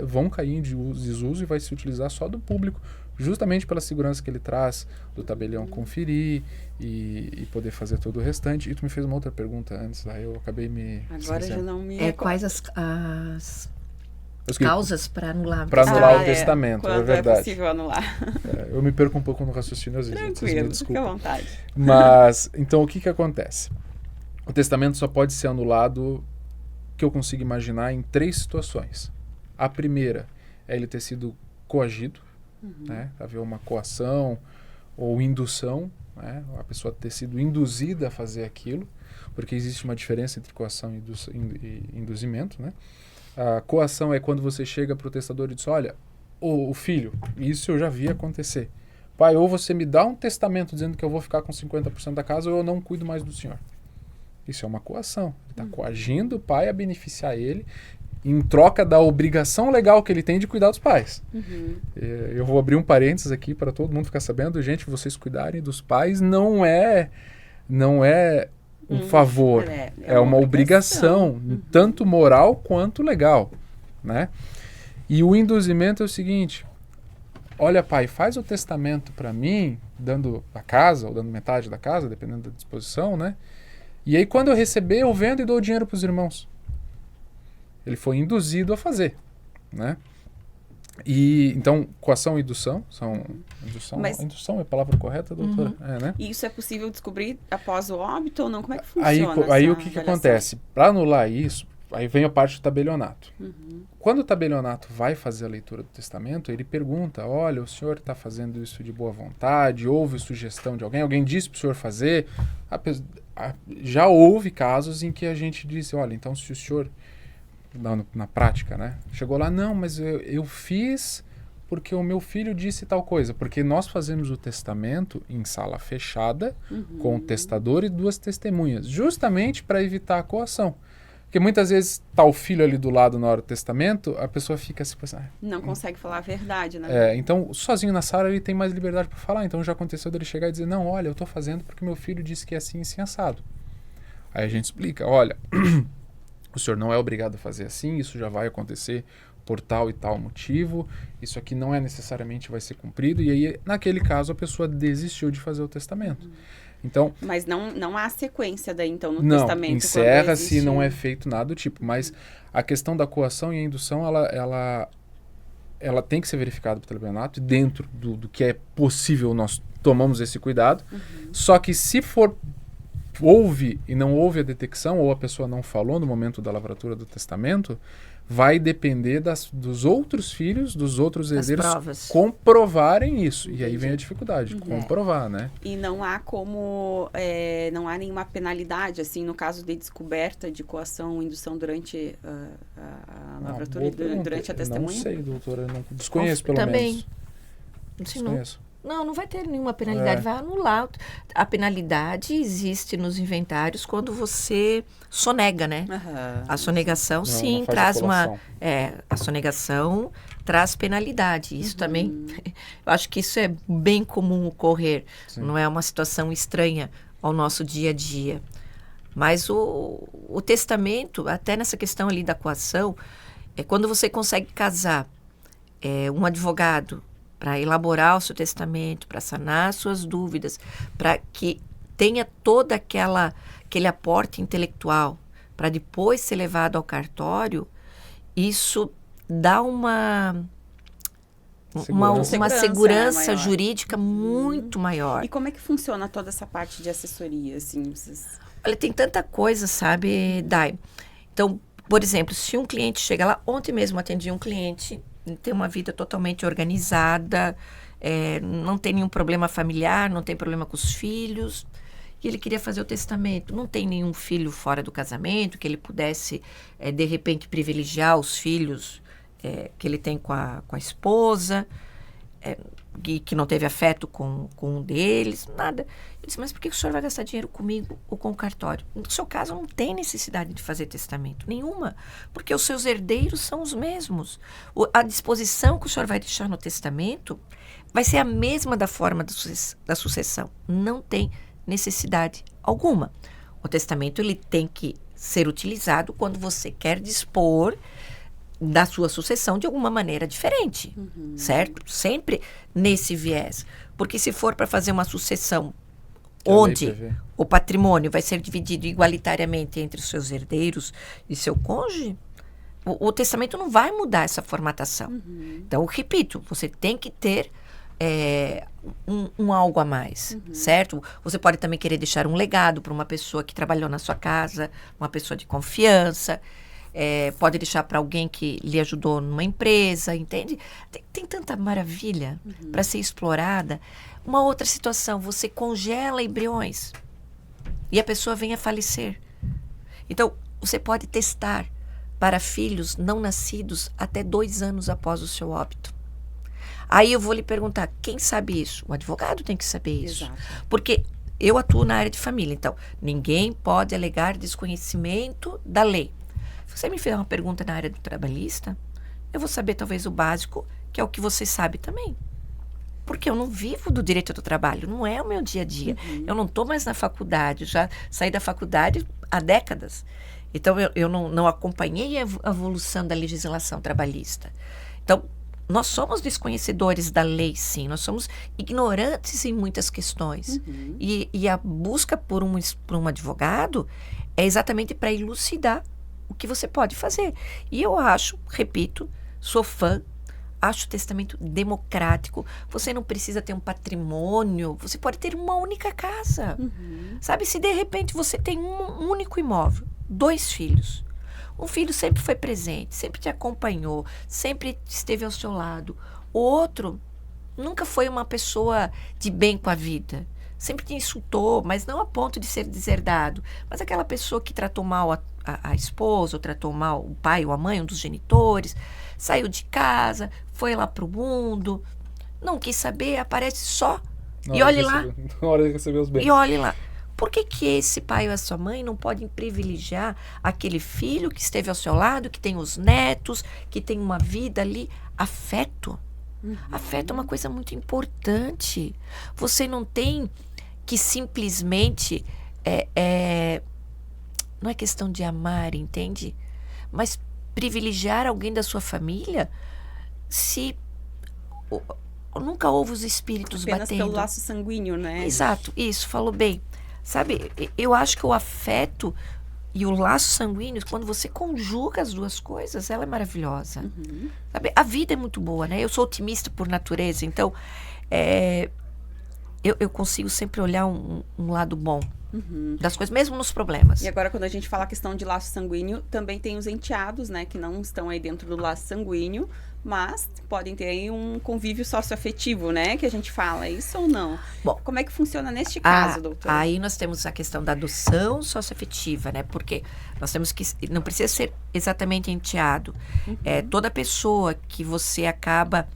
vão cair em desuso e vai se utilizar só do público justamente pela segurança que ele traz do tabelião conferir e poder fazer todo o restante. E tu me fez uma outra pergunta antes, lá eu acabei me Agora esquecendo. já não me... Quais as causas para anular? Para anular o testamento, quando é verdade. É possível anular. Eu me perco um pouco no raciocínio às vezes. Vocês me Tranquilo, fica desculpem. à vontade. Mas, então, o que acontece? O testamento só pode ser anulado, que eu consigo imaginar, em 3 situações. A primeira é ele ter sido coagido, né? Haver uma coação ou indução, né? A pessoa ter sido induzida a fazer aquilo, porque existe uma diferença entre coação e induzimento, né? A coação é quando você chega para o testador e diz, olha, o filho, isso eu já vi acontecer. Pai, ou você me dá um testamento dizendo que eu vou ficar com 50% da casa ou eu não cuido mais do senhor. Isso é uma coação. Ele está coagindo o pai a beneficiar ele em troca da obrigação legal que ele tem de cuidar dos pais. Eu vou abrir um parênteses aqui para todo mundo ficar sabendo. Gente, vocês cuidarem dos pais não é um favor. É uma obrigação, tanto moral quanto legal, né? E o induzimento é o seguinte: olha, pai, faz o testamento para mim, dando a casa ou dando metade da casa, dependendo da disposição, né? E aí quando eu receber, eu vendo e dou o dinheiro para os irmãos. Ele foi induzido a fazer, né? E então, coação e indução são... Indução é a palavra correta, doutora? Né? E isso é possível descobrir após o óbito ou não? Como é que funciona aí o que acontece? Para anular isso, aí vem a parte do tabelionato. Quando o tabelionato vai fazer a leitura do testamento, ele pergunta, olha, o senhor está fazendo isso de boa vontade? Houve sugestão de alguém? Alguém disse para o senhor fazer? Já houve casos em que a gente disse, olha, então se o senhor... Na prática, né? Chegou lá, não, mas eu fiz porque o meu filho disse tal coisa. Porque nós fazemos o testamento em sala fechada, com o testador e 2 testemunhas, justamente para evitar a coação. Porque muitas vezes tá o filho ali do lado na hora do testamento, a pessoa fica assim, não consegue falar a verdade, né? Então, sozinho na sala ele tem mais liberdade para falar. Então já aconteceu dele chegar e dizer, não, olha, eu tô fazendo porque meu filho disse que é assim, assim, assado. Aí a gente explica, olha... O senhor não é obrigado a fazer assim, isso já vai acontecer por tal e tal motivo, isso aqui não é necessariamente vai ser cumprido, e aí, naquele caso, a pessoa desistiu de fazer o testamento. Então, mas não há sequência daí, então, no não, testamento? Não, encerra-se e não é feito nada do tipo, mas a questão da coação e a indução, ela tem que ser verificada pelo tabelionato, e dentro do que é possível nós tomamos esse cuidado, só que se for... houve e não houve a detecção, ou a pessoa não falou no momento da lavratura do testamento, vai depender dos outros filhos, dos outros herdeiros comprovarem isso. Entendi. E aí vem a dificuldade de comprovar, né? E não há como, não há nenhuma penalidade, assim, no caso de descoberta de coação ou indução durante a lavratura, durante a testemunha? Não sei, doutora, eu não desconheço pelo menos. Desconheço. Não vai ter nenhuma penalidade, vai anular. A penalidade existe nos inventários quando você sonega, né? A sonegação, sim, traz uma... a sonegação traz penalidade. Isso também, eu acho que isso é bem comum ocorrer. Sim. Não é uma situação estranha ao nosso dia a dia. Mas o testamento, até nessa questão ali da coação, é quando você consegue casar um advogado para elaborar o seu testamento, para sanar suas dúvidas, para que tenha todo aquele aporte intelectual, para depois ser levado ao cartório, isso dá uma segurança jurídica muito maior. E como é que funciona toda essa parte de assessoria, assim? Olha, tem tanta coisa, sabe, Dai? Então, por exemplo, se um cliente chega lá, ontem mesmo atendi um cliente, tem uma vida totalmente organizada, não tem nenhum problema familiar, não tem problema com os filhos, e ele queria fazer o testamento. Não tem nenhum filho fora do casamento, que ele pudesse, de repente, privilegiar os filhos que ele tem com a esposa, que não teve afeto com um deles, nada. Eu disse, mas por que o senhor vai gastar dinheiro comigo ou com o cartório? No seu caso, não tem necessidade de fazer testamento nenhuma, porque os seus herdeiros são os mesmos. A disposição que o senhor vai deixar no testamento vai ser a mesma da forma da sucessão. Não tem necessidade alguma. O testamento ele tem que ser utilizado quando você quer dispor da sua sucessão de alguma maneira diferente, certo? Sempre nesse viés. Porque se for para fazer uma sucessão onde o patrimônio vai ser dividido igualitariamente entre os seus herdeiros e seu cônjuge, o testamento não vai mudar essa formatação. Então, eu repito, você tem que ter um algo a mais, certo? Você pode também querer deixar um legado para uma pessoa que trabalhou na sua casa, uma pessoa de confiança. Pode deixar para alguém que lhe ajudou numa empresa, entende? Tem tanta maravilha para ser explorada. Uma outra situação, você congela embriões e a pessoa vem a falecer. Então, você pode testar para filhos não nascidos até 2 anos após o seu óbito. Aí eu vou lhe perguntar, quem sabe isso? O advogado tem que saber isso. Exato. Porque eu atuo na área de família, então ninguém pode alegar desconhecimento da lei. Se você me fizer uma pergunta na área do trabalhista, eu vou saber talvez o básico, que é o que você sabe também. Porque eu não vivo do direito do trabalho, não é o meu dia a dia. Eu não estou mais na faculdade, já saí da faculdade há décadas. Então, eu não acompanhei a evolução da legislação trabalhista. Então, nós somos desconhecedores da lei, sim. Nós somos ignorantes em muitas questões. E a busca por um advogado é exatamente para elucidar o que você pode fazer. E eu acho, repito, sou fã, acho o testamento democrático. Você não precisa ter um patrimônio, você pode ter uma única casa. Sabe, se de repente você tem um único imóvel, 2 filhos. Um filho sempre foi presente, sempre te acompanhou, sempre esteve ao seu lado. O outro nunca foi uma pessoa de bem com a vida. Sempre te insultou, mas não a ponto de ser deserdado. Mas aquela pessoa que tratou mal a esposa, ou tratou mal o pai ou a mãe, um dos genitores, saiu de casa, foi lá pro mundo, não quis saber, aparece só. E olhe lá. Na hora de receber os bens. E olhe lá. Por que esse pai ou essa mãe não podem privilegiar aquele filho que esteve ao seu lado, que tem os netos, que tem uma vida ali? Afeto. Afeto é uma coisa muito importante. Você não tem que simplesmente... não é questão de amar, entende? Mas privilegiar alguém da sua família se... nunca houve os espíritos apenas batendo. Pelo laço sanguíneo, né? Exato, isso, falou bem. Sabe, eu acho que o afeto e o laço sanguíneo, quando você conjuga as duas coisas, ela é maravilhosa. Sabe, a vida é muito boa, né? Eu sou otimista por natureza, então eu consigo sempre olhar um lado bom das coisas, mesmo nos problemas. E agora, quando a gente fala a questão de laço sanguíneo, também tem os enteados, né? Que não estão aí dentro do laço sanguíneo, mas podem ter aí um convívio socioafetivo, né? Que a gente fala, isso ou não? Bom, como é que funciona neste caso, doutora? Aí nós temos a questão da adoção socioafetiva, né? Porque nós temos que... Não precisa ser exatamente enteado. Toda pessoa que você acaba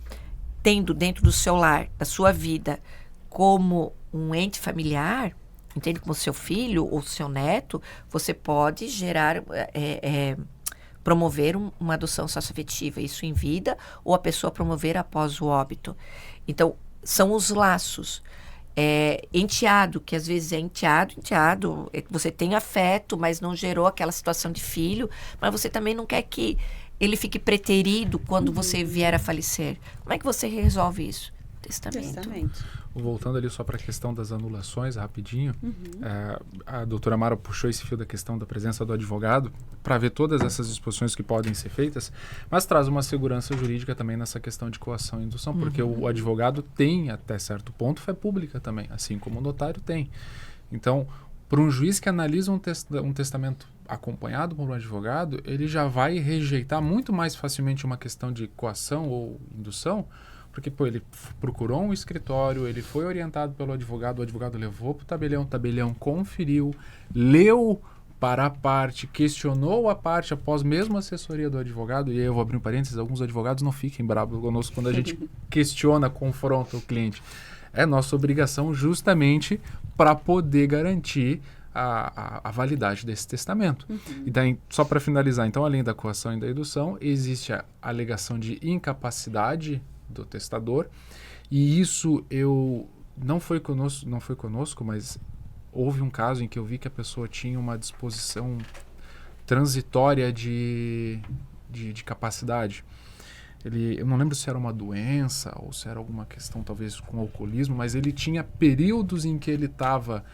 tendo dentro do seu lar, da sua vida, como um ente familiar... Entende? Como seu filho ou seu neto, você pode gerar, promover uma adoção socioafetiva, isso em vida, ou a pessoa promover após o óbito. Então, são os laços. Enteado, que às vezes é enteado, você tem afeto, mas não gerou aquela situação de filho, mas você também não quer que ele fique preterido quando você vier a falecer. Como é que você resolve isso? Testamento. Voltando ali só para a questão das anulações, rapidinho, a doutora Mara puxou esse fio da questão da presença do advogado para ver todas essas disposições que podem ser feitas, mas traz uma segurança jurídica também nessa questão de coação e indução, porque o advogado tem, até certo ponto, fé pública também, assim como o notário tem. Então, para um juiz que analisa um testamento acompanhado por um advogado, ele já vai rejeitar muito mais facilmente uma questão de coação ou indução, porque ele procurou um escritório, ele foi orientado pelo advogado, o advogado levou para o tabelião conferiu, leu para a parte, questionou a parte após mesmo a assessoria do advogado, e aí eu vou abrir um parênteses, alguns advogados não fiquem bravos conosco quando a gente questiona, confronta o cliente. É nossa obrigação justamente para poder garantir a validade desse testamento. E daí, só para finalizar, então, além da coação e da indução, existe a alegação de incapacidade do testador, e isso não foi conosco, mas houve um caso em que eu vi que a pessoa tinha uma disposição transitória de de capacidade. Eu não lembro se era uma doença ou se era alguma questão talvez com alcoolismo, mas ele tinha períodos em que ele estava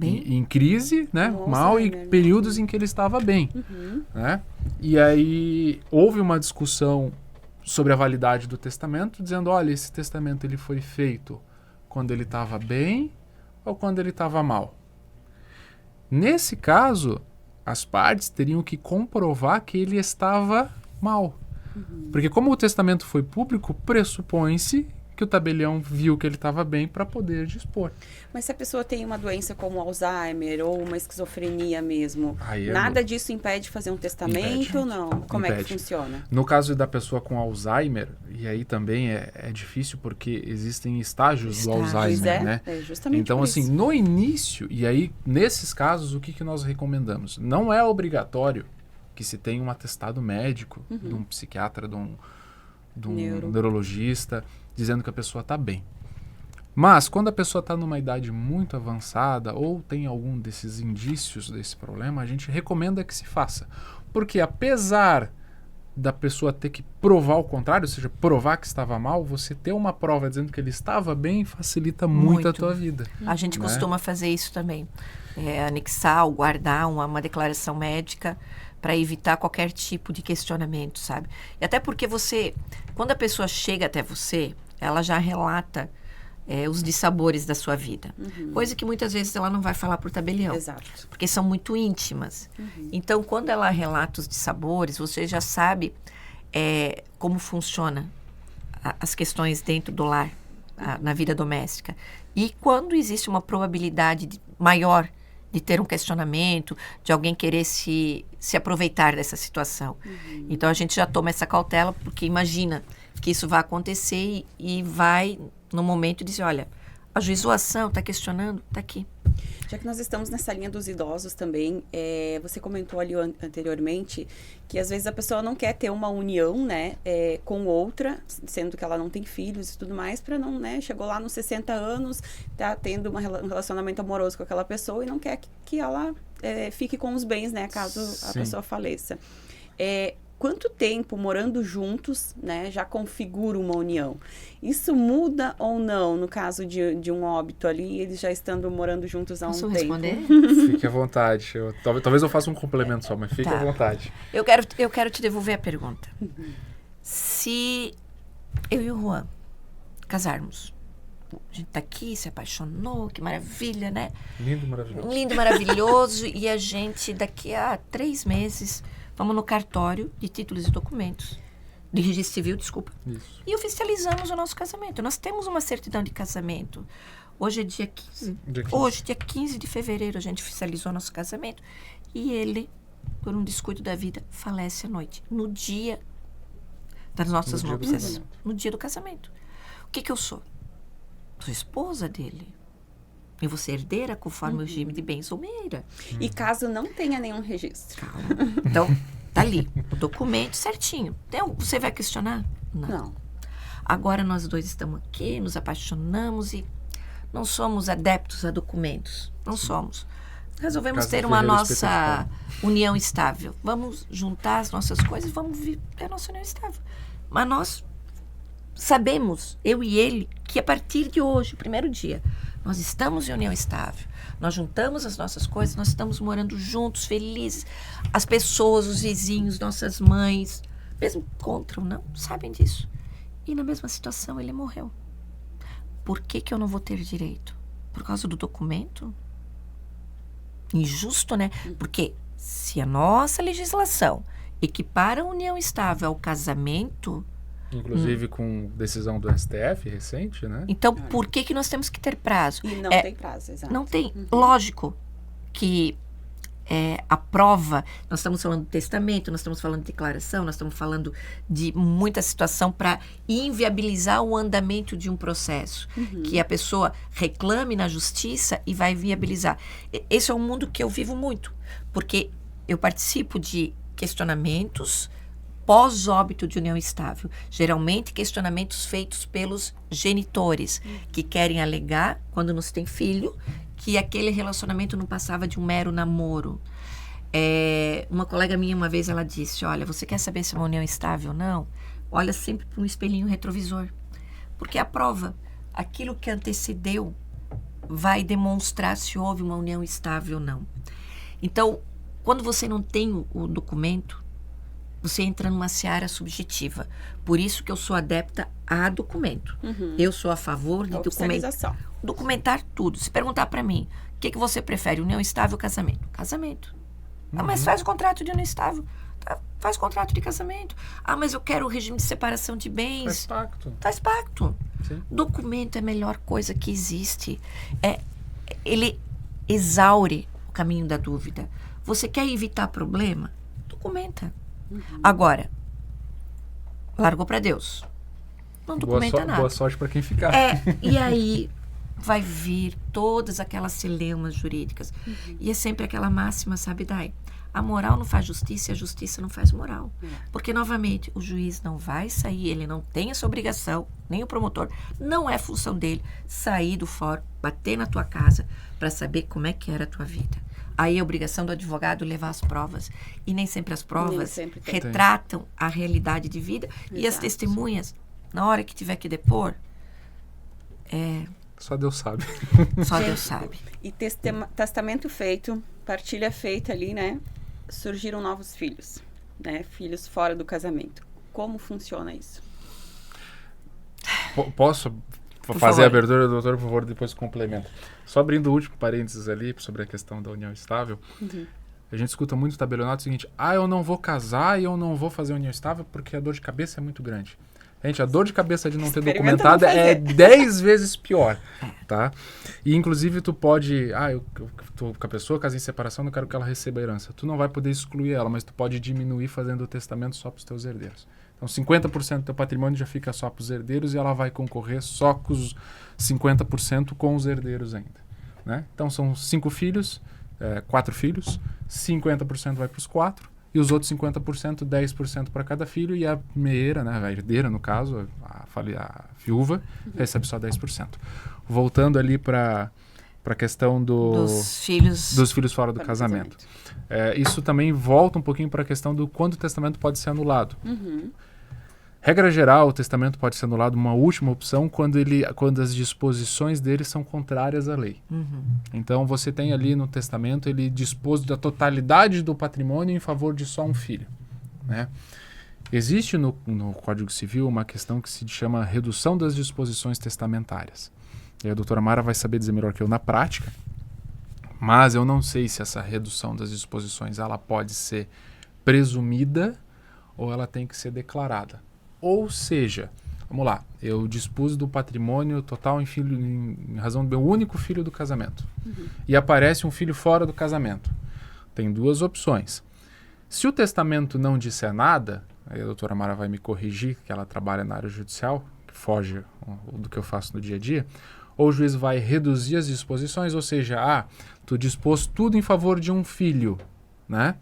em crise, né, mal, e períodos em que ele estava bem, né? E aí houve uma discussão sobre a validade do testamento, dizendo, olha, esse testamento ele foi feito quando ele estava bem ou quando ele estava mal. Nesse caso, as partes teriam que comprovar que ele estava mal. Porque como o testamento foi público, pressupõe-se que o tabelião viu que ele estava bem para poder dispor. Mas se a pessoa tem uma doença como Alzheimer ou uma esquizofrenia mesmo, Aí nada disso impede de fazer um testamento ou não? Como é que funciona? No caso da pessoa com Alzheimer, e aí também é difícil porque existem estágios do Alzheimer, né? É justamente então, assim, isso. no início, e aí nesses casos, o que nós recomendamos? Não é obrigatório que se tenha um atestado médico de um psiquiatra, de um neurologista, dizendo que a pessoa está bem. Mas, quando a pessoa está numa idade muito avançada ou tem algum desses indícios desse problema, a gente recomenda que se faça. Porque, apesar da pessoa ter que provar o contrário, ou seja, provar que estava mal, você ter uma prova dizendo que ele estava bem facilita muito a tua vida. A gente costuma fazer isso também. Anexar ou guardar uma declaração médica para evitar qualquer tipo de questionamento, sabe? E até porque quando a pessoa chega até você, ela já relata os dissabores da sua vida. Coisa que muitas vezes ela não vai falar por tabelião. Exato. Porque são muito íntimas. Então, quando ela relata os dissabores, você já sabe como funciona as questões dentro do lar, na vida doméstica. E quando existe uma probabilidade maior de ter um questionamento, de alguém querer se aproveitar dessa situação. Então, a gente já toma essa cautela, porque imagina que isso vai acontecer e vai, no momento, dizer, olha, ajuizou a ação, está questionando, está aqui. Já que nós estamos nessa linha dos idosos também, você comentou ali anteriormente que às vezes a pessoa não quer ter uma união, né, com outra, sendo que ela não tem filhos e tudo mais, para não, né, chegou lá nos 60 anos, tá tendo um relacionamento amoroso com aquela pessoa e não quer que ela fique com os bens, né, caso a pessoa faleça. Quanto tempo morando juntos, né, já configura uma união? Isso muda ou não no caso de um óbito ali, eles já estando morando juntos há um tempo? Posso responder? Fique à vontade. Talvez eu faça um complemento só, mas fique à vontade. Eu quero te devolver a pergunta. Se eu e o Juan casarmos, a gente tá aqui, se apaixonou, que maravilha, né? Lindo, maravilhoso. Lindo, maravilhoso. E a gente, daqui a 3 meses... Vamos no cartório de títulos e documentos, de registro civil, desculpa. Isso. E oficializamos o nosso casamento. Nós temos uma certidão de casamento. Hoje é dia 15. Hoje, dia 15 de fevereiro, a gente oficializou nosso casamento. E ele, por um descuido da vida, falece à noite. No dia das nossas núpcias. No dia do casamento. O que eu sou? Sou esposa dele. Eu vou ser herdeira conforme o regime de bens ou meira. E caso não tenha nenhum registro? Calma. Então, tá ali, o documento certinho. Então, você vai questionar? Não. Agora nós dois estamos aqui, nos apaixonamos e não somos adeptos a documentos. Não somos. Resolvemos ter uma nossa união estável. Vamos juntar as nossas coisas e vamos viver a nossa união estável. Mas nós sabemos, eu e ele, que a partir de hoje, o primeiro dia, nós estamos em união estável. Nós juntamos as nossas coisas, nós estamos morando juntos, felizes. As pessoas, os vizinhos, nossas mães, mesmo contra ou não, sabem disso. E na mesma situação ele morreu. Por que eu não vou ter direito? Por causa do documento? Injusto, né? Porque se a nossa legislação equipara a união estável ao casamento... Inclusive com decisão do STF recente, né? Então, por que nós temos que ter prazo? E não tem prazo, exato. Não tem. Lógico que a prova, nós estamos falando de testamento, nós estamos falando de declaração, nós estamos falando de muita situação para inviabilizar o andamento de um processo. Que a pessoa reclame na justiça e vai viabilizar. Esse é um mundo que eu vivo muito, porque eu participo de questionamentos pós-óbito de união estável. Geralmente, questionamentos feitos pelos genitores, que querem alegar, quando não se tem filho, que aquele relacionamento não passava de um mero namoro. Uma colega minha, uma vez, ela disse, olha, você quer saber se é uma união estável ou não? Olha sempre para um espelhinho retrovisor. Porque a prova, aquilo que antecedeu, vai demonstrar se houve uma união estável ou não. Então, quando você não tem o documento, você entra numa seara subjetiva. Por isso que eu sou adepta a documento. Eu sou a favor de documentar tudo. Se perguntar para mim, o que você prefere, união estável ou casamento? Casamento. Ah, mas faz o contrato de união estável. Tá, faz contrato de casamento. Ah, mas eu quero o regime de separação de bens. Faz pacto. Sim. Documento é a melhor coisa que existe. Ele exaure o caminho da dúvida. Você quer evitar problema? Documenta. Agora, largou para Deus. Não documenta nada. Boa sorte para quem ficar. E aí vai vir todas aquelas celeumas jurídicas. E é sempre aquela máxima, sabe, Dai? A moral não faz justiça e a justiça não faz moral. Porque, novamente, o juiz não vai sair, ele não tem essa obrigação, nem o promotor, não é função dele sair do fórum, bater na tua casa para saber como é que era a tua vida. Aí é obrigação do advogado levar as provas. E nem sempre as provas retratam a realidade de vida. Exato. E as testemunhas, na hora que tiver que depor, só Deus sabe. Só Deus sabe. E testamento feito, partilha feita ali, né? Surgiram novos filhos, né? Filhos fora do casamento. Como funciona isso? Posso fazer a abertura, doutor, por favor, depois complemento. Só abrindo o último parênteses ali sobre a questão da união estável. A gente escuta muito tabelionato o seguinte: eu não vou casar e eu não vou fazer união estável porque a dor de cabeça é muito grande. Gente, a dor de cabeça de não ter documentado é 10 vezes pior, tá? E, inclusive, tu pode... eu tô com a pessoa, casei em separação, não quero que ela receba a herança. Tu não vai poder excluir ela, mas tu pode diminuir fazendo o testamento só para os teus herdeiros. Então, 50% do teu patrimônio já fica só para os herdeiros e ela vai concorrer só com os 50% com os herdeiros ainda, né? Então, são 5 filhos, 4 filhos, 50% vai para os 4, e os outros 50%, 10% para cada filho, e a meieira, né, a herdeira, no caso, a viúva, recebe só 10%. Voltando ali para a questão dos filhos fora do casamento. Isso também volta um pouquinho para a questão do quando o testamento pode ser anulado. Regra geral, o testamento pode ser anulado, uma última opção, quando as disposições dele são contrárias à lei. Então, você tem ali no testamento, ele dispôs da totalidade do patrimônio em favor de só um filho, né? Existe no Código Civil uma questão que se chama redução das disposições testamentárias. E a doutora Mara vai saber dizer melhor que eu na prática, mas eu não sei se essa redução das disposições ela pode ser presumida ou ela tem que ser declarada. Ou seja, vamos lá, eu dispus do patrimônio total em razão do meu único filho do casamento. E aparece um filho fora do casamento. Tem duas opções. Se o testamento não disser nada, aí a doutora Mara vai me corrigir, que ela trabalha na área judicial, que foge do que eu faço no dia a dia, ou o juiz vai reduzir as disposições, ou seja, tu dispôs tudo em favor de um filho, né?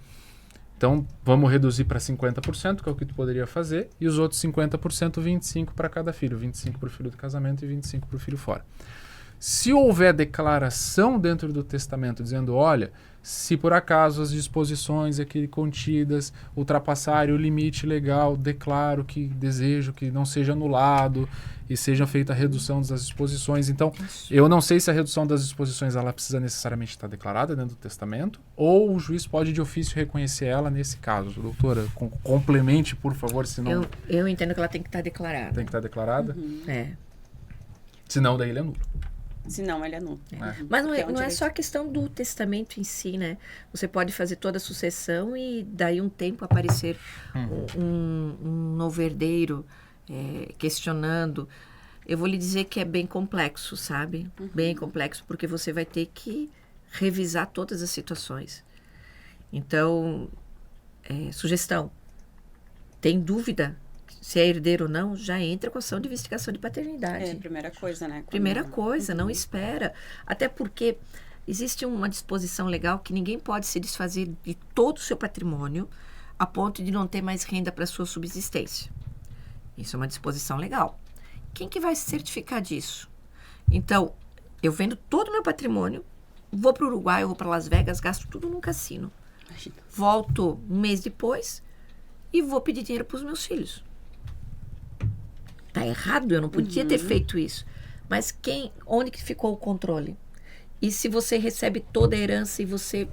Então, vamos reduzir para 50%, que é o que tu poderia fazer, e os outros 50%, 25% para cada filho. 25% para o filho do casamento e 25% para o filho fora. Se houver declaração dentro do testamento dizendo, olha, se por acaso as disposições aqui contidas ultrapassarem o limite legal, declaro que desejo que não seja anulado e seja feita a redução das disposições. Então, eu não sei se a redução das disposições ela precisa necessariamente estar declarada dentro do testamento ou o juiz pode de ofício reconhecer ela nesse caso. Doutora, complemente, por favor, senão... Eu entendo que ela tem que estar declarada. Tem que estar declarada? Senão, daí ele é nulo. Senão ele é nulo. Mas não é só a questão do testamento em si, né? Você pode fazer toda a sucessão e daí um tempo aparecer um novo herdeiro questionando. Eu vou lhe dizer que é bem complexo, sabe? Bem complexo, porque você vai ter que revisar todas as situações. Então, sugestão. Tem dúvida se é herdeiro ou não, já entra com ação de investigação de paternidade. Primeira coisa, né? Primeira coisa, não espera. Até porque existe uma disposição legal que ninguém pode se desfazer de todo o seu patrimônio a ponto de não ter mais renda para sua subsistência. Isso é uma disposição legal. Quem que vai se certificar disso? Então, eu vendo todo o meu patrimônio, vou para o Uruguai, eu vou para Las Vegas, gasto tudo num cassino. Imagina. Volto um mês depois e vou pedir dinheiro para os meus filhos. Tá errado, eu não podia ter feito isso. Mas onde que ficou o controle? E se você recebe toda a herança e você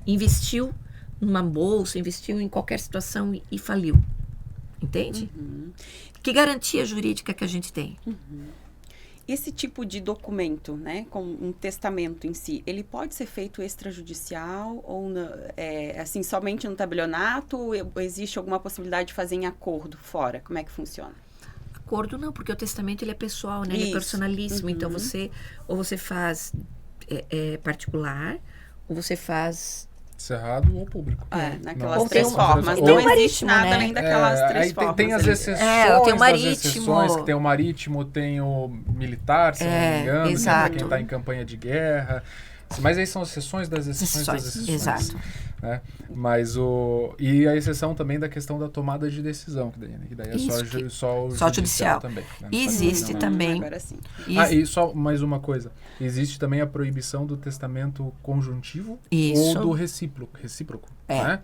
investiu numa bolsa, investiu em qualquer situação e faliu? Entende? Que garantia jurídica que a gente tem? Esse tipo de documento, né, como um testamento em si, ele pode ser feito extrajudicial ou assim, somente no tabelionato, ou existe alguma possibilidade de fazer em acordo fora? Como é que funciona? Acordo não, porque o testamento ele é pessoal, né? Ele é personalíssimo. Então ou você faz particular, ou você faz cerrado ou público. Naquelas Ou três formas. Não existe nada além daquelas três formas. Tem as exceções, tem o marítimo. das exceções, que tem o marítimo, tem o militar, se não me engano, exato. Quem está em campanha de guerra. Mas aí são exceções das exceções das exceções. Exato. Né? Mas e a exceção também da questão da tomada de decisão, que daí é só judicial também. Né? Existe também. Agora sim. E só mais uma coisa. Existe também a proibição do testamento conjuntivo ou do recíproco. Né?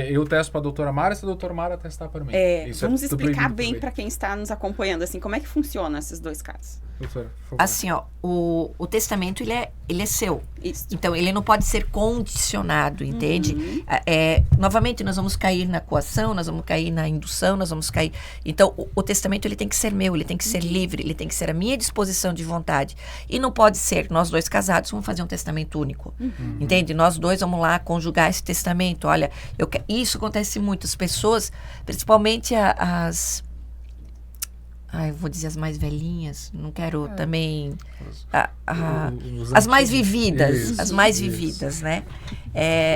Eu testo para a doutora Mara, se a doutora Mara testar para mim. Vamos explicar bem para quem está nos acompanhando, assim, como é que funciona esses dois casos. Doutora, por favor. Assim, o testamento, ele é seu. Isso. Então, ele não pode ser condicionado, entende? Novamente, nós vamos cair na coação, nós vamos cair na indução, nós vamos cair... Então, o testamento, ele tem que ser meu, ele tem que ser livre, ele tem que ser a minha disposição de vontade. E não pode ser, nós dois casados vamos fazer um testamento único. Entende? Nós dois vamos lá conjugar esse testamento. Olha, isso acontece muito. As pessoas, principalmente eu vou dizer as mais velhinhas, não quero também... as mais vividas, vividas, né?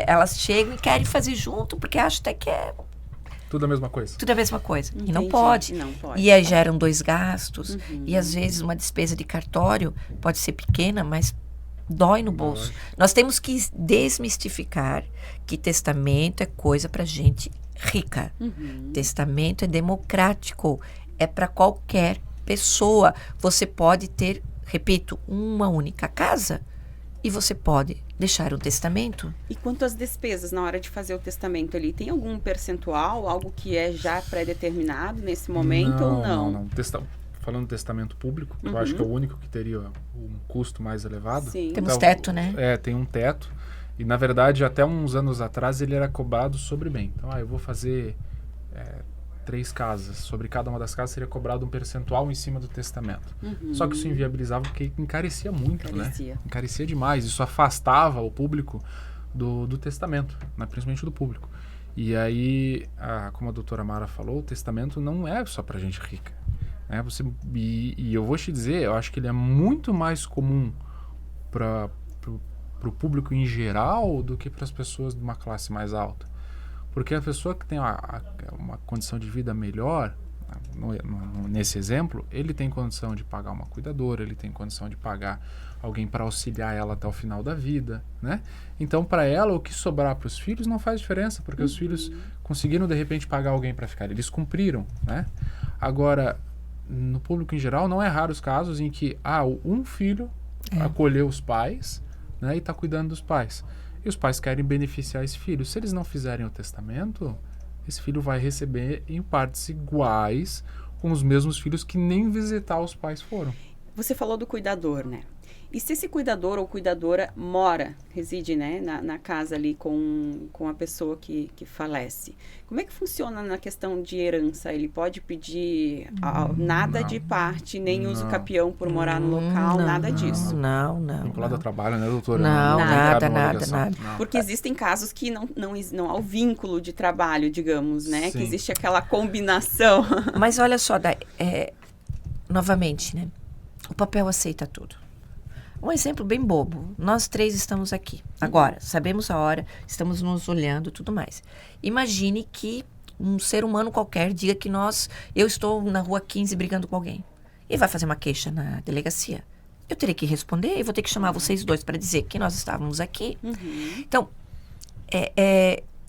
Elas chegam e querem fazer junto, porque acham até que é... Tudo a mesma coisa. Tudo a mesma coisa. Entendi. E não pode. E aí geram 2 gastos. E às vezes uma despesa de cartório pode ser pequena, mas dói no bolso. Nós temos que desmistificar que testamento é coisa para gente rica. Testamento é democrático. É para qualquer pessoa. Você pode ter, repito, uma única casa e você pode deixar um testamento. E quanto às despesas na hora de fazer o testamento ali, tem algum percentual, algo que é já pré-determinado nesse momento ou não? Não. Falando do testamento público, eu acho que é o único que teria um custo mais elevado. Sim. Temos teto, né? Tem um teto. E, na verdade, até uns anos atrás, ele era cobrado sobre bem. Então, eu vou fazer 3 casas. Sobre cada uma das casas seria cobrado um percentual em cima do testamento. Só que isso inviabilizava porque encarecia muito, né? Encarecia demais. Isso afastava o público do testamento, né? Principalmente do público. E aí, como a doutora Mara falou, o testamento não é só para gente rica. Né? E eu vou te dizer, eu acho que ele é muito mais comum para o público em geral do que para as pessoas de uma classe mais alta. Porque a pessoa que tem uma condição de vida melhor, nesse exemplo, ele tem condição de pagar uma cuidadora, ele tem condição de pagar alguém para auxiliar ela até o final da vida, né? Então, para ela, o que sobrar para os filhos não faz diferença, porque os filhos conseguiram, de repente, pagar alguém para ficar. Eles cumpriram, né? Agora, no público em geral, não é raro os casos em que um filho acolheu os pais, né, e está cuidando dos pais. E os pais querem beneficiar esse filho. Se eles não fizerem o testamento, esse filho vai receber em partes iguais com os mesmos filhos que nem visitar os pais foram. Você falou do cuidador, né? E se esse cuidador ou cuidadora reside, né, na casa ali com a pessoa que falece, como é que funciona na questão de herança? Ele pode pedir nada de parte, nem uso capião por morar no local, nada disso? Não. Vinculado ao trabalho, né, doutora? Nada. Porque existem casos que não há o vínculo de trabalho, digamos, né? Sim. Que existe aquela combinação. Mas olha só, novamente, né? O papel aceita tudo. Um exemplo bem bobo. Nós 3 estamos aqui. Agora, sabemos a hora, estamos nos olhando e tudo mais. Imagine que um ser humano qualquer diga que eu estou na rua 15 brigando com alguém. E vai fazer uma queixa na delegacia. Eu terei que responder e vou ter que chamar vocês 2 para dizer que nós estávamos aqui. Então,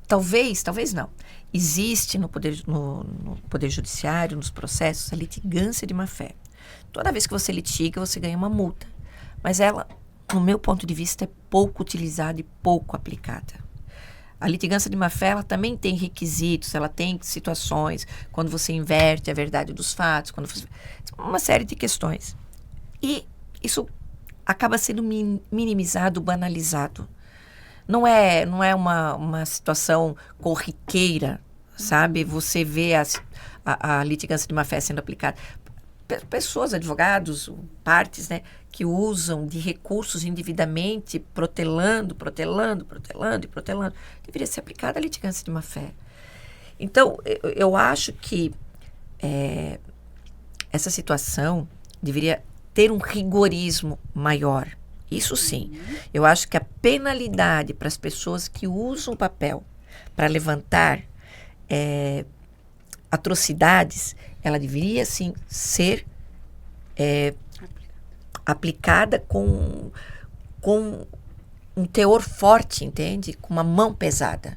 talvez não. Existe no poder Judiciário, nos processos, a litigância de má-fé. Toda vez que você litiga, você ganha uma multa. Mas ela no meu ponto de vista, é pouco utilizada e pouco aplicada. A litigância de má-fé, ela também tem requisitos, ela tem situações, quando você inverte a verdade dos fatos, uma série de questões. E isso acaba sendo minimizado, banalizado. Não é uma situação corriqueira, sabe? Você vê a litigância de má-fé sendo aplicada. Pessoas, advogados, partes, né, que usam de recursos indevidamente, protelando. Deveria ser aplicada a litigância de má-fé. Então, eu acho que essa situação deveria ter um rigorismo maior. Isso sim. Eu acho que a penalidade para as pessoas que usam o papel para levantar atrocidades, ela deveria, sim, ser aplicada com um teor forte, entende? Com uma mão pesada.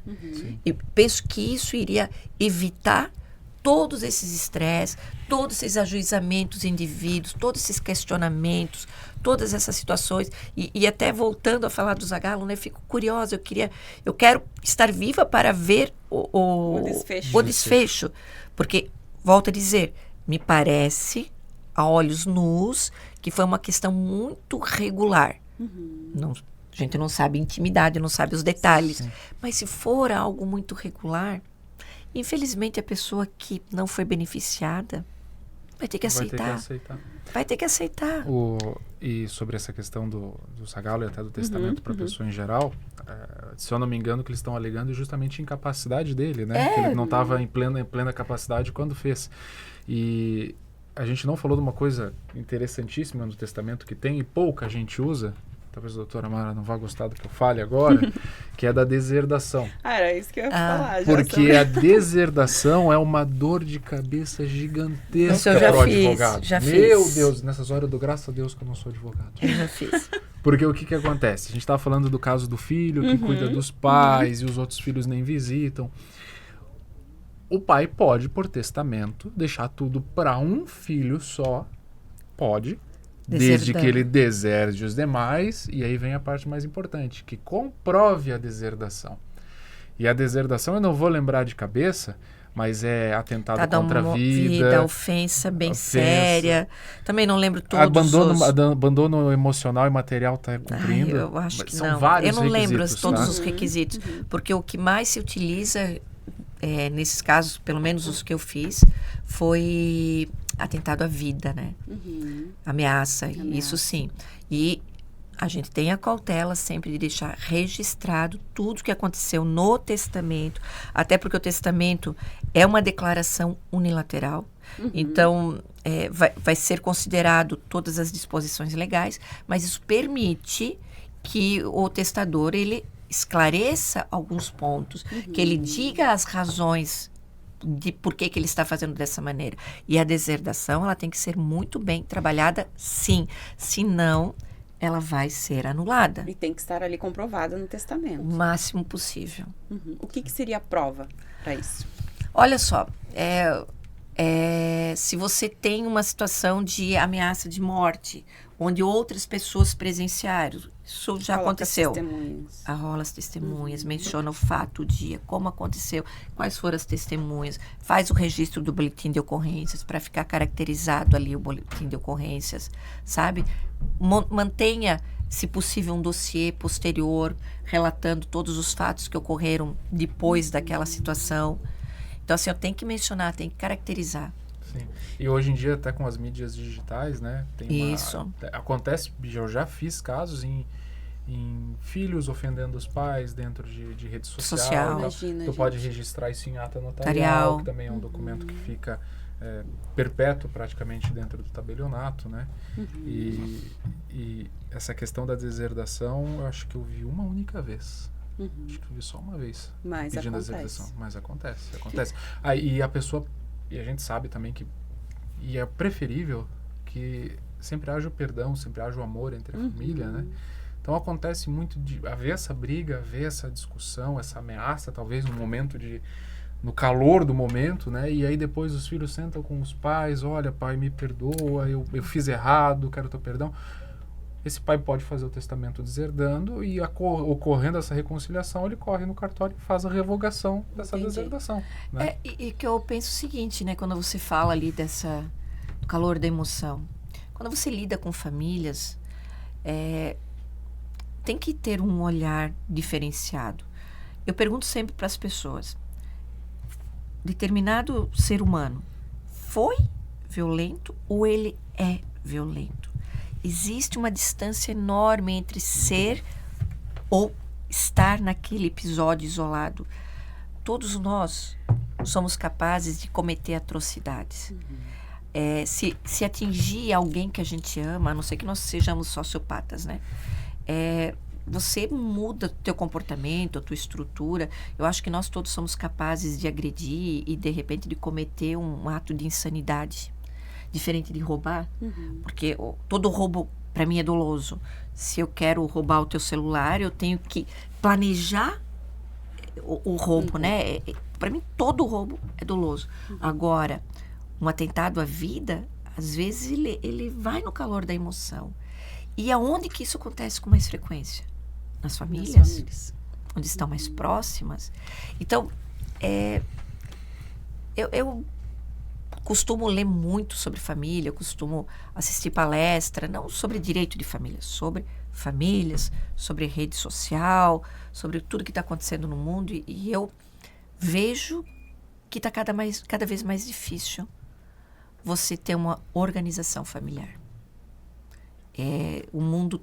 Eu penso que isso iria evitar todos esses estresses, todos esses ajuizamentos indivíduos, todos esses questionamentos, todas essas situações. E até voltando a falar do Zagallo, né, fico curiosa, eu quero estar viva para ver o desfecho. Porque, volto a dizer, me parece, a olhos nus, que foi uma questão muito regular. A gente não sabe a intimidade, não sabe os detalhes. Sim. Mas se for algo muito regular, infelizmente a pessoa que não foi beneficiada vai ter que aceitar. Vai ter que aceitar. E sobre essa questão do Zagallo e até do testamento para a pessoa em geral, se eu não me engano, que eles estão alegando justamente a incapacidade dele, né? Que ele não estava em plena capacidade quando fez. E a gente não falou de uma coisa interessantíssima no testamento que tem e pouca gente usa. Talvez a doutora Mara não vá gostar do que eu fale agora, que é da deserdação. Era isso que eu ia falar. Porque a deserdação é uma dor de cabeça gigantesca para o advogado. Meu Deus, nessas horas eu dou graças a Deus que eu não sou advogado. Eu já fiz. Porque o que acontece? A gente estava falando do caso do filho que cuida dos pais e os outros filhos nem visitam. O pai pode, por testamento, deixar tudo para um filho só. Pode. Desde que ele deserde os demais, e aí vem a parte mais importante, que comprove a deserdação. E a deserdação, eu não vou lembrar de cabeça, mas é atentado contra a vida. Ofensa bem séria. Também não lembro todos abandono emocional e material está cumprindo. Eu acho que são não. Vários eu não lembro todos tá? os requisitos, porque o que mais se utiliza nesses casos, pelo menos os que eu fiz, foi atentado à vida, né? Ameaça, isso sim. E a gente tem a cautela sempre de deixar registrado tudo que aconteceu no testamento, até porque o testamento é uma declaração unilateral. Então, vai ser considerado todas as disposições legais, mas isso permite que o testador, ele esclareça alguns pontos, que ele diga as razões de por que ele está fazendo dessa maneira. E a deserdação, ela tem que ser muito bem trabalhada, sim. Senão, ela vai ser anulada. E tem que estar ali comprovada no testamento. O máximo possível. O que seria a prova para isso? Olha só, se você tem uma situação de ameaça de morte, onde outras pessoas presenciaram, isso já aconteceu. Arrola as testemunhas, menciona o fato, o dia, como aconteceu, quais foram as testemunhas, faz o registro do boletim de ocorrências para ficar caracterizado ali o boletim de ocorrências, sabe? Mantenha, se possível, um dossiê posterior, relatando todos os fatos que ocorreram depois daquela situação. Então, assim, eu tenho que mencionar, tenho que caracterizar. Sim. E hoje em dia, até com as mídias digitais, né? Isso. Acontece, eu já fiz casos em filhos ofendendo os pais dentro de rede social. Imagina, tu pode registrar isso em ata notarial, que também é um documento que fica perpétuo praticamente dentro do tabelionato, né? E essa questão da deserdação, eu acho que eu vi uma única vez. Acho que eu vi só uma vez. Mas pedindo acontece. Deserdação. Mas acontece. Aí a pessoa... E a gente sabe também que... E é preferível que sempre haja o perdão, sempre haja o amor entre a família, né? Então acontece muito de haver essa briga, haver essa discussão, essa ameaça, talvez no momento no calor do momento, né? E aí depois os filhos sentam com os pais, olha, pai, me perdoa, eu fiz errado, quero teu perdão. esse pai pode fazer o testamento deserdando e ocorrendo essa reconciliação, ele corre no cartório e faz a revogação dessa deserdação. Né? E que eu penso o seguinte, né? Quando você fala ali do calor da emoção. Quando você lida com famílias, tem que ter um olhar diferenciado. Eu pergunto sempre para as pessoas, determinado ser humano foi violento ou ele é violento? Existe uma distância enorme entre ser ou estar naquele episódio isolado. Todos nós somos capazes de cometer atrocidades. Se atingir alguém que a gente ama, a não ser que nós sejamos sociopatas, né? Você muda teu comportamento, a tua estrutura. Eu acho que nós todos somos capazes de agredir e, de repente, de cometer um ato de insanidade. Diferente de roubar, porque todo roubo para mim é doloso. Se eu quero roubar o teu celular, eu tenho que planejar o roubo, né? Para mim todo roubo é doloso. Agora, um atentado à vida, às vezes ele vai no calor da emoção. E aonde que isso acontece com mais frequência? Nas famílias, onde estão mais próximas. Então, eu costumo ler muito sobre família, costumo assistir palestra, não sobre direito de família, sobre famílias, sobre rede social, sobre tudo que está acontecendo no mundo. E eu vejo que está cada vez mais difícil você ter uma organização familiar. O mundo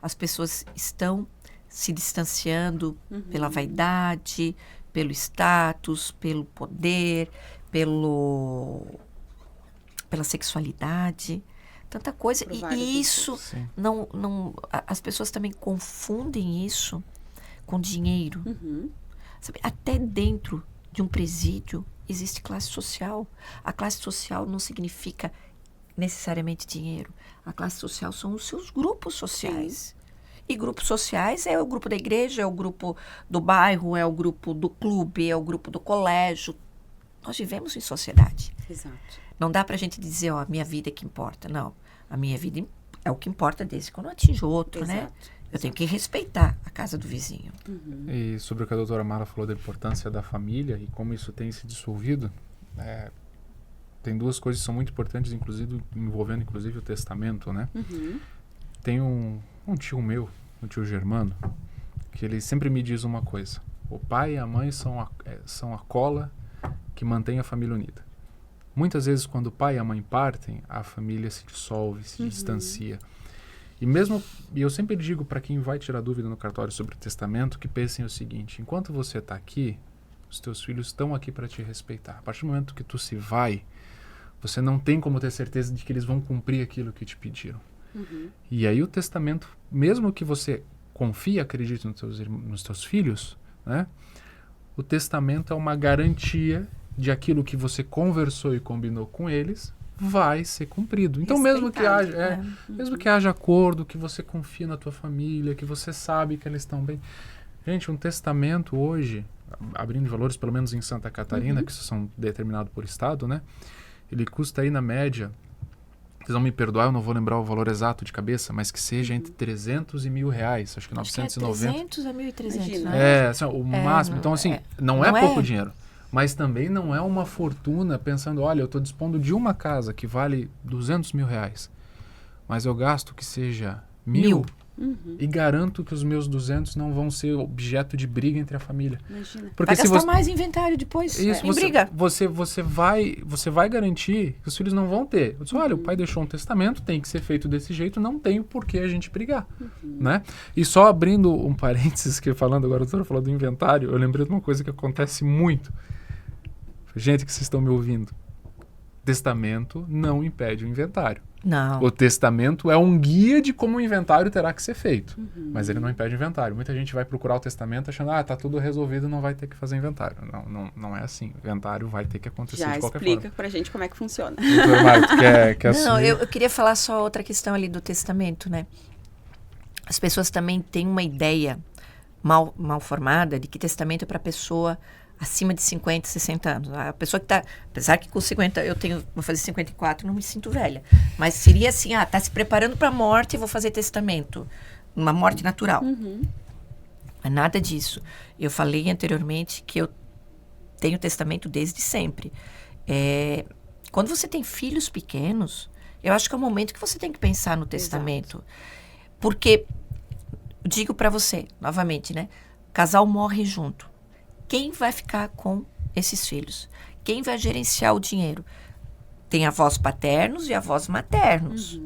as pessoas estão se distanciando pela vaidade, pelo status, pelo poder, pela sexualidade, tanta coisa. E isso as pessoas também confundem isso com dinheiro. Sabe, até dentro de um presídio existe classe social. A classe social não significa necessariamente dinheiro. A classe social são os seus grupos sociais. E grupos sociais é o grupo da igreja, é o grupo do bairro, é o grupo do clube, é o grupo do colégio. Nós vivemos em sociedade. Exato. Não dá pra gente dizer, a minha vida é que importa. Não, a minha vida é o que importa desde quando eu atinjo outro, né? Eu tenho que respeitar a casa do vizinho. E sobre o que a doutora Mara falou da importância da família e como isso tem se dissolvido, tem duas coisas que são muito importantes, envolvendo inclusive o testamento, né? Tem um tio meu, um tio Germano, que ele sempre me diz uma coisa: o pai e a mãe são a cola que mantém a família unida. Muitas vezes, quando o pai e a mãe partem, a família se dissolve, se distancia. E eu sempre digo para quem vai tirar dúvida no cartório sobre o testamento, que pensem o seguinte: enquanto você está aqui, os teus filhos estão aqui para te respeitar. A partir do momento que tu se vai, você não tem como ter certeza de que eles vão cumprir aquilo que te pediram. E aí o testamento, mesmo que você confie e acredite nos teus filhos, né, o testamento é uma garantia de aquilo que você conversou e combinou com eles vai ser cumprido. Então, mesmo que haja acordo, que você confie na tua família, que você sabe que eles estão bem. Gente, um testamento hoje, abrindo valores, pelo menos em Santa Catarina, que são determinados por estado, né? Ele custa aí na média, vocês vão me perdoar, eu não vou lembrar o valor exato de cabeça, mas que seja entre 300 e R$1.000, acho que 990. 300 a 1.300, né? Assim, o máximo. Então, assim, não é pouco dinheiro. Mas também não é uma fortuna pensando, olha, eu estou dispondo de uma casa que vale R$200 mil, mas eu gasto que seja 1.000 e garanto que os meus 200 não vão ser objeto de briga entre a família. Imagina. Porque vai gastar mais inventário depois, em briga. Você vai garantir que os filhos não vão ter. Eu disse, olha, o pai deixou um testamento, tem que ser feito desse jeito, não tem por que a gente brigar. Né? E só abrindo um parênteses, que falando agora, a doutora falou do inventário, eu lembrei de uma coisa que acontece muito. Gente que vocês estão me ouvindo, testamento não impede o inventário. Não. O testamento é um guia de como o inventário terá que ser feito, mas ele não impede o inventário. Muita gente vai procurar o testamento achando, tá tudo resolvido, não vai ter que fazer inventário. Não é assim. O inventário vai ter que acontecer de qualquer forma. Já explica pra gente como é que funciona. Doutor Mário, quer assumir? Não, eu queria falar só outra questão ali do testamento, né? As pessoas também têm uma ideia mal formada de que testamento é para a pessoa acima de 50, 60 anos. A pessoa que está, apesar que com 50, vou fazer 54, não me sinto velha. Mas seria assim, tá se preparando para a morte e vou fazer testamento. Uma morte natural. Mas nada disso. Eu falei anteriormente que eu tenho testamento desde sempre. Quando você tem filhos pequenos, eu acho que é o momento que você tem que pensar no testamento. Exato. Porque, digo para você, novamente, né? Casal morre junto. Quem vai ficar com esses filhos? Quem vai gerenciar o dinheiro? Tem avós paternos e avós maternos.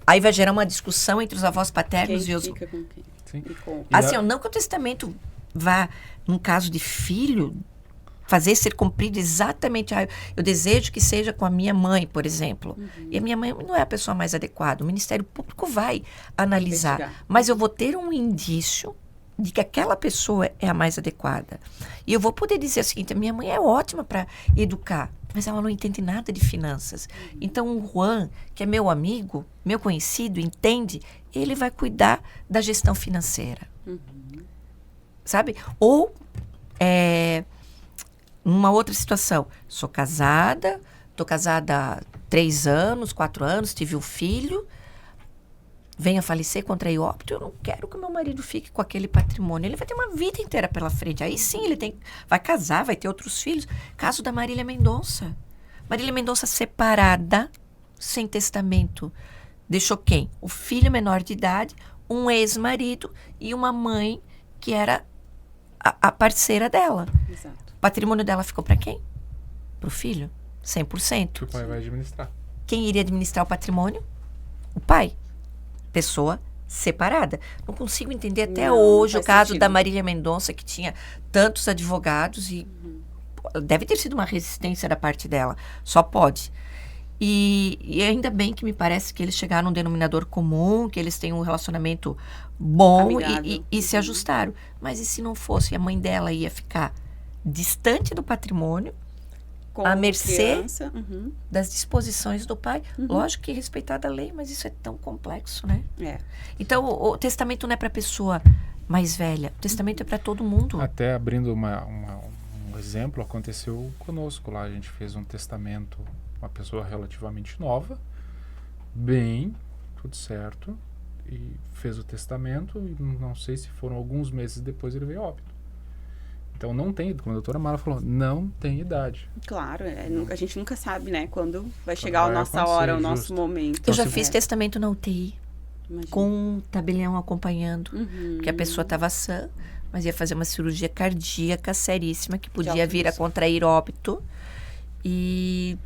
Aí vai gerar uma discussão entre os avós paternos e os... Quem fica com quem? Sim. Assim, não que o testamento vá, num caso de filho, fazer ser cumprido exatamente. Eu desejo que seja com a minha mãe, por exemplo. E a minha mãe não é a pessoa mais adequada. O Ministério Público vai analisar. Mas eu vou ter um indício de que aquela pessoa é a mais adequada. E eu vou poder dizer o seguinte, a minha mãe é ótima para educar, mas ela não entende nada de finanças. Então o Juan, que é meu amigo, meu conhecido, entende, ele vai cuidar da gestão financeira. Sabe? Ou, numa outra situação, estou casada há 3 anos, 4 anos, tive um filho, venha falecer, contrair óbito, eu não quero que o meu marido fique com aquele patrimônio. Ele vai ter uma vida inteira pela frente. Aí sim, vai casar, vai ter outros filhos. Caso da Marília Mendonça. Marília Mendonça separada, sem testamento. Deixou quem? O filho menor de idade, um ex-marido e uma mãe que era a parceira dela. Exato. O patrimônio dela ficou para quem? Para o filho? 100%. Que o pai vai administrar. Quem iria administrar o patrimônio? O pai. Pessoa separada. Não consigo entender até hoje o caso da Marília Mendonça, que tinha tantos advogados e deve ter sido uma resistência da parte dela. Só pode. E ainda bem que me parece que eles chegaram num denominador comum, que eles têm um relacionamento bom e se ajustaram. Mas e se não fosse? A mãe dela ia ficar distante do patrimônio, à mercê das disposições do pai. Lógico que respeitada a lei, mas isso é tão complexo, né? Então, o testamento não é para a pessoa mais velha. O testamento é para todo mundo. Até abrindo um exemplo, aconteceu conosco lá. A gente fez um testamento, uma pessoa relativamente nova, bem, tudo certo, e fez o testamento, e não sei se foram alguns meses depois ele veio a óbito. Então não tem, como a doutora Mara falou, não tem idade. Claro, a gente nunca sabe, né, quando vai chegar a nossa hora, o nosso momento. Eu já fiz testamento na UTI, com um tabelião acompanhando, porque a pessoa estava sã, mas ia fazer uma cirurgia cardíaca seríssima, que podia vir a contrair óbito, e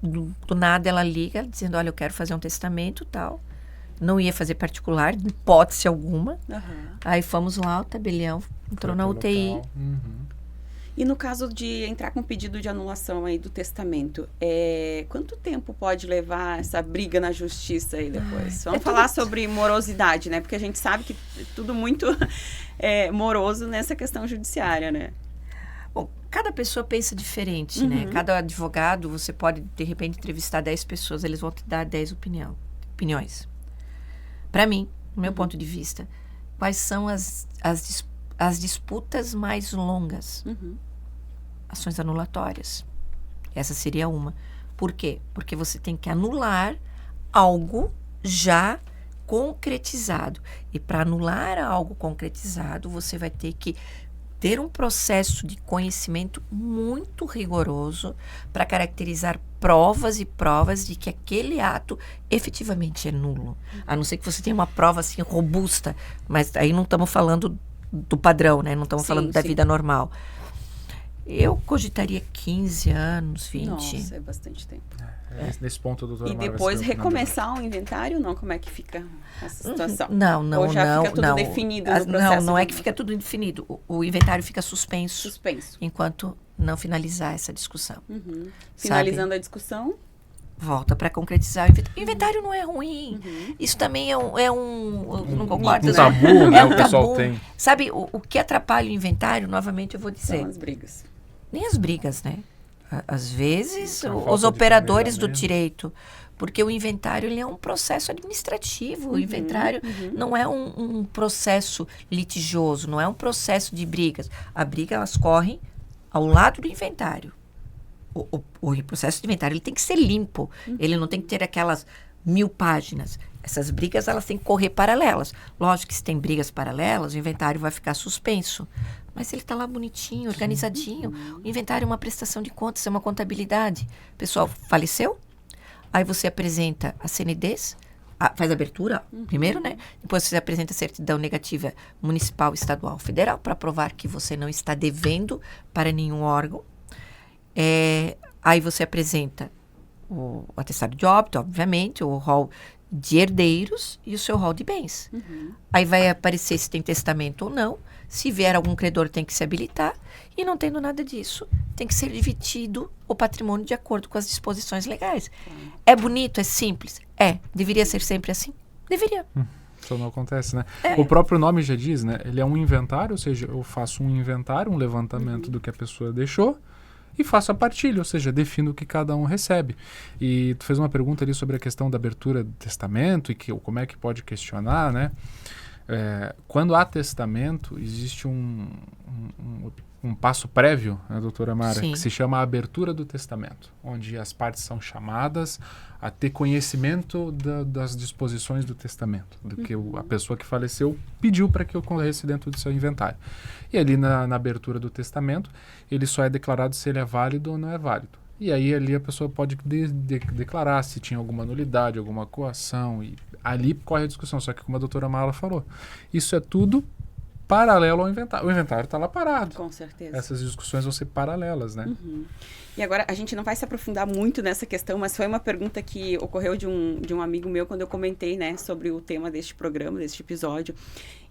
do nada ela liga, dizendo, olha, eu quero fazer um testamento e tal. Não ia fazer particular, hipótese alguma. Aí fomos lá, o tabelião entrou na UTI. E no caso de entrar com pedido de anulação aí do testamento, quanto tempo pode levar essa briga na justiça aí depois? Vamos falar sobre morosidade, né? Porque a gente sabe que é tudo muito moroso nessa questão judiciária, né? Bom, cada pessoa pensa diferente, né? Cada advogado, você pode, de repente, entrevistar 10 pessoas, eles vão te dar 10 opiniões. Para mim, do meu ponto de vista, quais são as disputas mais longas? Ações anulatórias. Essa seria uma. Por quê? Porque você tem que anular algo já concretizado. E para anular algo concretizado, você vai ter que ter um processo de conhecimento muito rigoroso para caracterizar provas e provas de que aquele ato efetivamente é nulo. A não ser que você tenha uma prova assim robusta, mas aí não estamos falando do padrão, né? Não estamos falando da vida normal. Eu cogitaria 15 anos, 20. Nossa, é bastante tempo. Nesse ponto, doutora Mara, e depois recomeçar o inventário, não? Como é que fica essa situação? Não. Ou já fica tudo definido no processo? Não é que fica tudo definido. O inventário fica suspenso. Suspenso. Enquanto não finalizar essa discussão. Finalizando a discussão? Volta para concretizar. O inventário não é ruim. Isso também não concordo. Um tabu, né? O pessoal tem. Sabe, o que atrapalha o inventário, novamente eu vou dizer. São as brigas. Nem as brigas, né? Às vezes, os operadores do direito. Porque o inventário ele é um processo administrativo. O inventário não é um processo litigioso, não é um processo de brigas. A briga, elas correm ao lado do inventário. O processo de inventário ele tem que ser limpo. Ele não tem que ter aquelas 1000 páginas. Essas brigas elas têm que correr paralelas. Lógico que se tem brigas paralelas, o inventário vai ficar suspenso. Mas ele está lá bonitinho, organizadinho. O inventário é uma prestação de contas, é uma contabilidade. O pessoal faleceu, aí você apresenta a CNDs, faz a abertura primeiro, né? Depois você apresenta a certidão negativa municipal, estadual, federal, para provar que você não está devendo para nenhum órgão. Aí você apresenta o atestado de óbito, obviamente, o rol de herdeiros e o seu rol de bens. Aí vai aparecer se tem testamento ou não. Se vier algum credor, tem que se habilitar. E não tendo nada disso, tem que ser dividido o patrimônio de acordo com as disposições legais. É bonito? É simples? Deveria ser sempre assim? Deveria. Isso não acontece, né? O próprio nome já diz, né? Ele é um inventário, ou seja, eu faço um inventário, um levantamento do que a pessoa deixou, e faço a partilha, ou seja, defino o que cada um recebe. E tu fez uma pergunta ali sobre a questão da abertura do testamento e como é que pode questionar, né? Quando há testamento, existe um passo prévio, né, doutora Mara, Sim. que se chama a abertura do testamento, onde as partes são chamadas a ter conhecimento das disposições do testamento, do que a pessoa que faleceu pediu para que ocorresse dentro do seu inventário. E ali na abertura do testamento, ele só é declarado se ele é válido ou não é válido. E aí ali a pessoa pode declarar se tinha alguma nulidade, alguma coação, e ali corre a discussão. Só que como a doutora Mara falou, isso é tudo paralelo ao inventário. O inventário está lá parado. Com certeza. Essas discussões vão ser paralelas, né? E agora, a gente não vai se aprofundar muito nessa questão, mas foi uma pergunta que ocorreu de um amigo meu quando eu comentei, né, sobre o tema deste programa, deste episódio.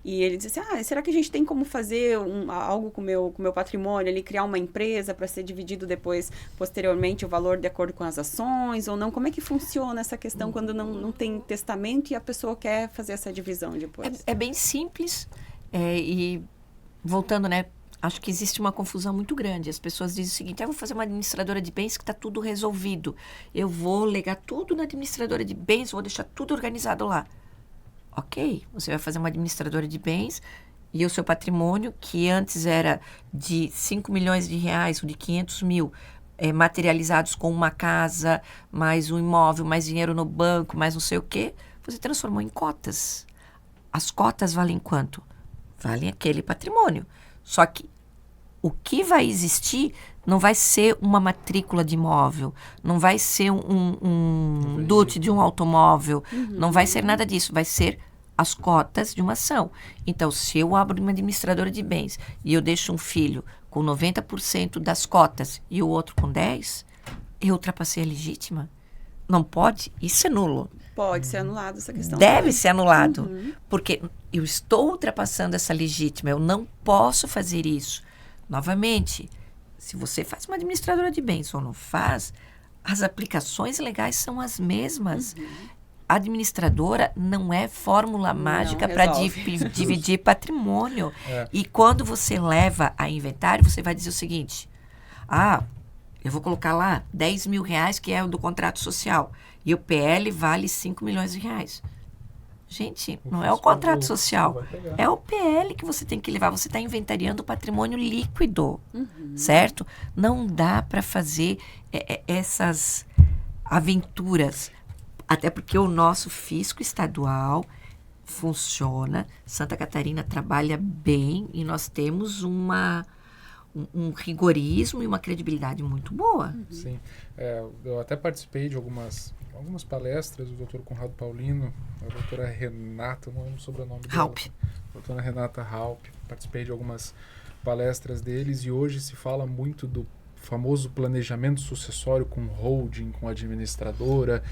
E ele disse assim, será que a gente tem como fazer algo com o meu patrimônio, ali, criar uma empresa para ser dividido depois, posteriormente, o valor de acordo com as ações ou não? Como é que funciona essa questão quando não tem testamento e a pessoa quer fazer essa divisão depois? É bem simples. E voltando, né? Acho que existe uma confusão muito grande. As pessoas dizem o seguinte, eu vou fazer uma administradora de bens que está tudo resolvido. Eu vou legar tudo na administradora de bens, vou deixar tudo organizado lá. Ok, você vai fazer uma administradora de bens e o seu patrimônio, que antes era de 5 milhões de reais ou de 500 mil, materializados com uma casa, mais um imóvel, mais dinheiro no banco, mais não sei o quê, você transformou em cotas. As cotas valem quanto? Valem aquele patrimônio. Só que o que vai existir não vai ser uma matrícula de imóvel, não vai ser um DUT de um automóvel, não vai ser nada disso, vai ser as cotas de uma ação. Então, se eu abro uma administradora de bens e eu deixo um filho com 90% das cotas e o outro com 10%, eu ultrapassei a legítima? Não pode? Isso é nulo. Pode ser anulado essa questão. Deve ser anulado, porque eu estou ultrapassando essa legítima, eu não posso fazer isso. Novamente, se você faz uma administradora de bens ou não faz, as aplicações legais são as mesmas. A administradora não é fórmula mágica para dividir patrimônio. E quando você leva a inventário, você vai dizer o seguinte, eu vou colocar lá 10 mil reais, que é o do contrato social. E o PL vale 5 milhões de reais. Gente, não é o contrato social. É o PL que você tem que levar. Você está inventariando o patrimônio líquido. Certo? Não dá para fazer essas aventuras. Até porque o nosso fisco estadual funciona. Santa Catarina trabalha bem e nós temos um rigorismo e uma credibilidade muito boa. Sim. Eu até participei de algumas palestras do Dr. Conrado Paulino, a doutora Renata, não lembro o sobrenome dela. Halp. Doutora Renata Halp. Participei de algumas palestras deles e hoje se fala muito do famoso planejamento sucessório com holding, com administradora,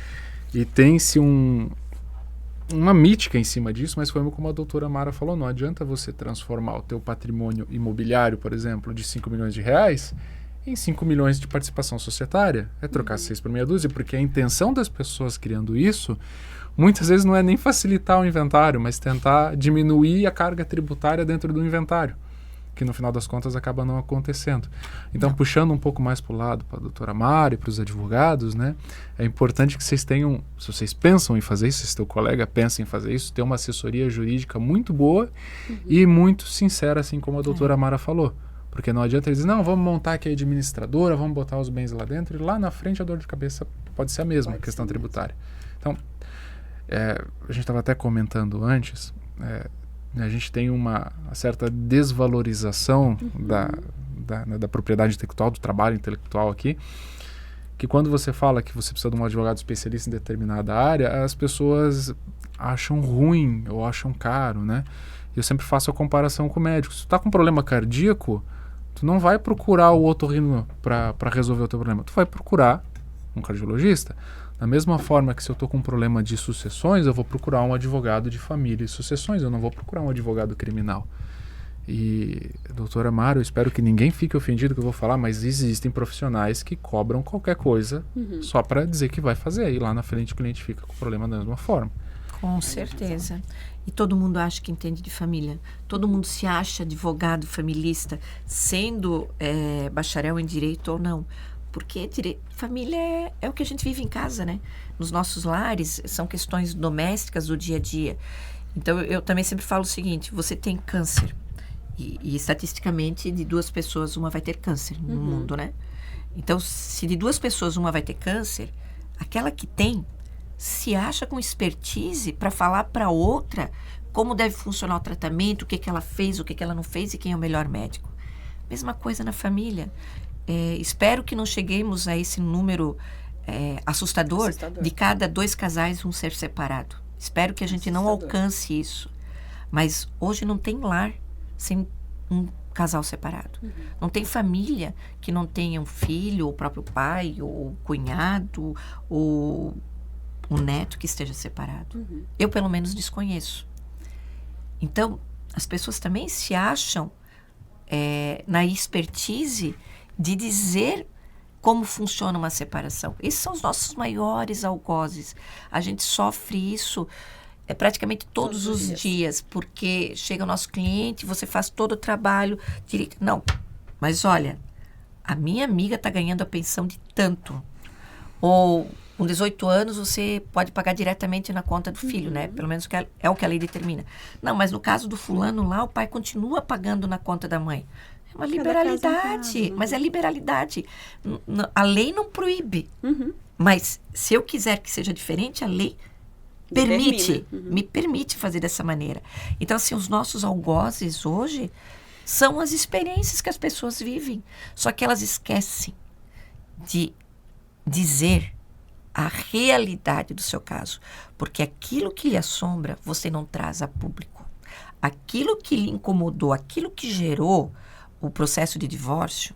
e tem-se uma mítica em cima disso, mas foi como a doutora Mara falou, não adianta você transformar o teu patrimônio imobiliário, por exemplo, de 5 milhões de reais em 5 milhões de participação societária. É trocar 6 por meia dúzia, porque a intenção das pessoas criando isso, muitas vezes não é nem facilitar o inventário, mas tentar diminuir a carga tributária dentro do inventário, que no final das contas acaba não acontecendo. Então, puxando um pouco mais para o lado, para a doutora Mara e para os advogados, né, é importante que vocês tenham, se vocês pensam em fazer isso, se teu colega pensa em fazer isso, ter uma assessoria jurídica muito boa e muito sincera, assim como a doutora Mara falou. Porque não adianta eles dizer, não, vamos montar aqui a administradora, vamos botar os bens lá dentro, e lá na frente a dor de cabeça pode ser a mesma, questão tributária. Então, a gente estava até comentando antes, a gente tem uma certa desvalorização da propriedade intelectual, do trabalho intelectual aqui, que quando você fala que você precisa de um advogado especialista em determinada área, as pessoas acham ruim ou acham caro, né? Eu sempre faço a comparação com o médico. Se tu tá com um problema cardíaco, tu não vai procurar o otorrino para resolver o teu problema. Tu vai procurar um cardiologista. Da mesma forma que se eu tô com um problema de sucessões, eu vou procurar um advogado de família e sucessões, eu não vou procurar um advogado criminal. E, doutora Mara, eu espero que ninguém fique ofendido que eu vou falar, mas existem profissionais que cobram qualquer coisa só para dizer que vai fazer. E lá na frente o cliente fica com o problema da mesma forma. Com certeza. E todo mundo acha que entende de família. Todo mundo se acha advogado familista, sendo bacharel em direito ou não. Porque família é o que a gente vive em casa, né? Nos nossos lares, são questões domésticas do dia a dia. Então, eu também sempre falo o seguinte, você tem câncer. E estatisticamente, de 2 pessoas, uma vai ter câncer no mundo, né? Então, se de 2 pessoas uma vai ter câncer, aquela que tem se acha com expertise para falar para outra como deve funcionar o tratamento, o que ela fez, o que ela não fez e quem é o melhor médico. Mesma coisa na família. Espero que não cheguemos a esse número assustador de cada 2 casais um ser separado. Espero que a gente não alcance isso. Mas hoje não tem lar sem um casal separado. Não tem família que não tenha um filho, ou o próprio pai, ou o cunhado, ou o neto que esteja separado. Eu, pelo menos, desconheço. Então, as pessoas também se acham na expertise de dizer como funciona uma separação. Esses são os nossos maiores algozes. A gente sofre isso praticamente todos os dias, porque chega o nosso cliente, você faz todo o trabalho direito. Não, mas olha, a minha amiga está ganhando a pensão de tanto. Ou com 18 anos você pode pagar diretamente na conta do filho, né? Pelo menos é o que a lei determina. Não, mas no caso do fulano lá, o pai continua pagando na conta da mãe. É uma liberalidade, mas é liberalidade. A lei não proíbe. Mas se eu quiser que seja diferente, a lei me permite fazer dessa maneira. Então, assim, os nossos algozes hoje são as experiências que as pessoas vivem. Só que elas esquecem de dizer a realidade do seu caso. Porque aquilo que lhe assombra, você não traz a público. Aquilo que lhe incomodou, aquilo que gerou o processo de divórcio,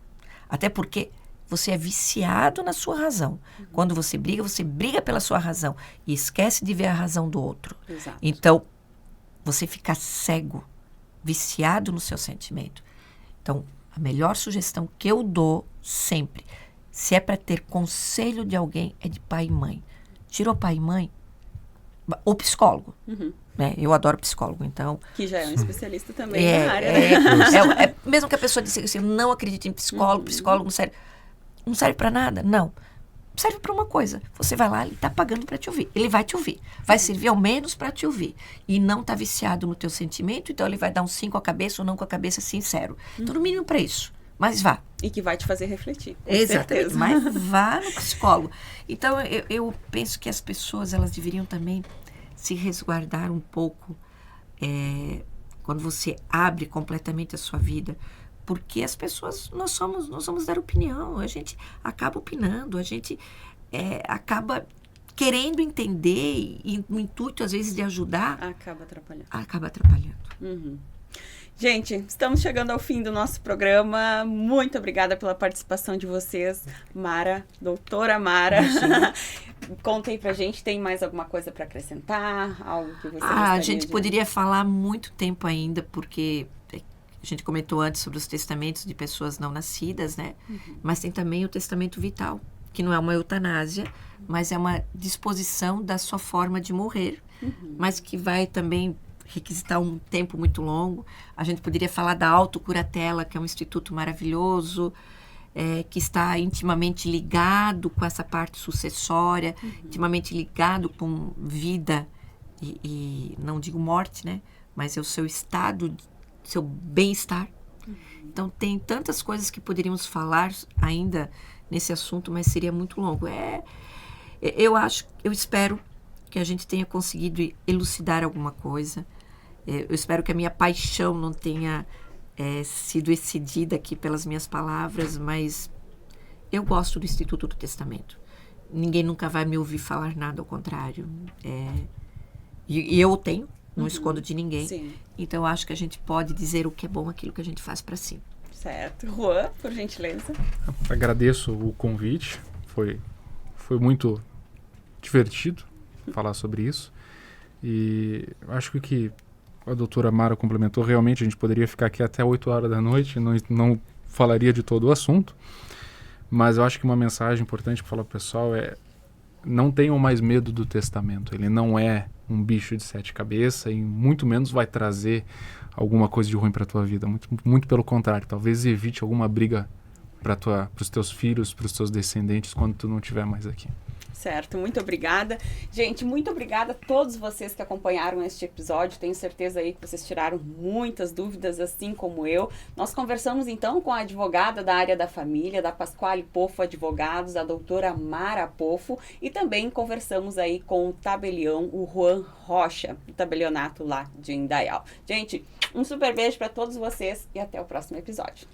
até porque você é viciado na sua razão. Quando você briga pela sua razão e esquece de ver a razão do outro. Exato. Então, você fica cego, viciado no seu sentimento. Então, a melhor sugestão que eu dou sempre, se é para ter conselho de alguém, é de pai e mãe. Tirou pai e mãe, ou psicólogo. Né? Eu adoro psicólogo, então... Que já é um especialista também na área, né? Mesmo que a pessoa disse assim, não acredita em psicólogo, psicólogo não serve para nada. Não. Serve para uma coisa. Você vai lá, ele está pagando para te ouvir. Ele vai te ouvir. Vai servir ao menos para te ouvir. E não está viciado no teu sentimento, então ele vai dar um sim com a cabeça ou não com a cabeça sincero. Então, no mínimo para isso. Mas vá. E que vai te fazer refletir. Exatamente. Mas vá no psicólogo. Então, eu penso que as pessoas, elas deveriam também se resguardar um pouco quando você abre completamente a sua vida. Porque as pessoas, nós somos dar opinião, a gente acaba opinando, a gente acaba querendo entender e no intuito, às vezes, de ajudar. Acaba atrapalhando. Gente, estamos chegando ao fim do nosso programa. Muito obrigada pela participação de vocês, Mara, doutora Mara. Conta aí pra gente, tem mais alguma coisa para acrescentar? Algo que você gostaria a gente poderia falar muito tempo ainda, porque a gente comentou antes sobre os testamentos de pessoas não nascidas, né? Mas tem também o testamento vital, que não é uma eutanásia, mas é uma disposição da sua forma de morrer, mas que vai também requisitar um tempo muito longo. A gente poderia falar da autocuratela, que é um instituto maravilhoso, que está intimamente ligado com essa parte sucessória, intimamente ligado com vida e não digo morte, né? Mas é o seu estado, seu bem-estar. Então, tem tantas coisas que poderíamos falar ainda nesse assunto, mas seria muito longo. Eu espero que a gente tenha conseguido elucidar alguma coisa. Eu espero que a minha paixão não tenha sido excedida aqui pelas minhas palavras, mas eu gosto do Instituto do Testamento. Ninguém nunca vai me ouvir falar nada ao contrário. E eu tenho, não escondo de ninguém. Sim. Então, eu acho que a gente pode dizer o que é bom, aquilo que a gente faz para si. Certo. Juan, por gentileza. Agradeço o convite. Foi muito divertido falar sobre isso. E acho que o que a doutora Mara complementou, realmente a gente poderia ficar aqui até 8 horas da noite, não falaria de todo o assunto. Mas eu acho que uma mensagem importante para falar para o pessoal não tenham mais medo do testamento. Ele não é um bicho de 7 cabeças e muito menos vai trazer alguma coisa de ruim para a tua vida. Muito, muito pelo contrário. Talvez evite alguma briga para os teus filhos, para os teus descendentes quando tu não estiver mais aqui. Certo, muito obrigada. Gente, muito obrigada a todos vocês que acompanharam este episódio. Tenho certeza aí que vocês tiraram muitas dúvidas, assim como eu. Nós conversamos então com a advogada da área da família, da Pasquale Pofo Advogados, a doutora Mara Pofo, e também conversamos aí com o tabelião, o Juan Rocha, do tabelionato lá de Indaial. Gente, um super beijo para todos vocês e até o próximo episódio.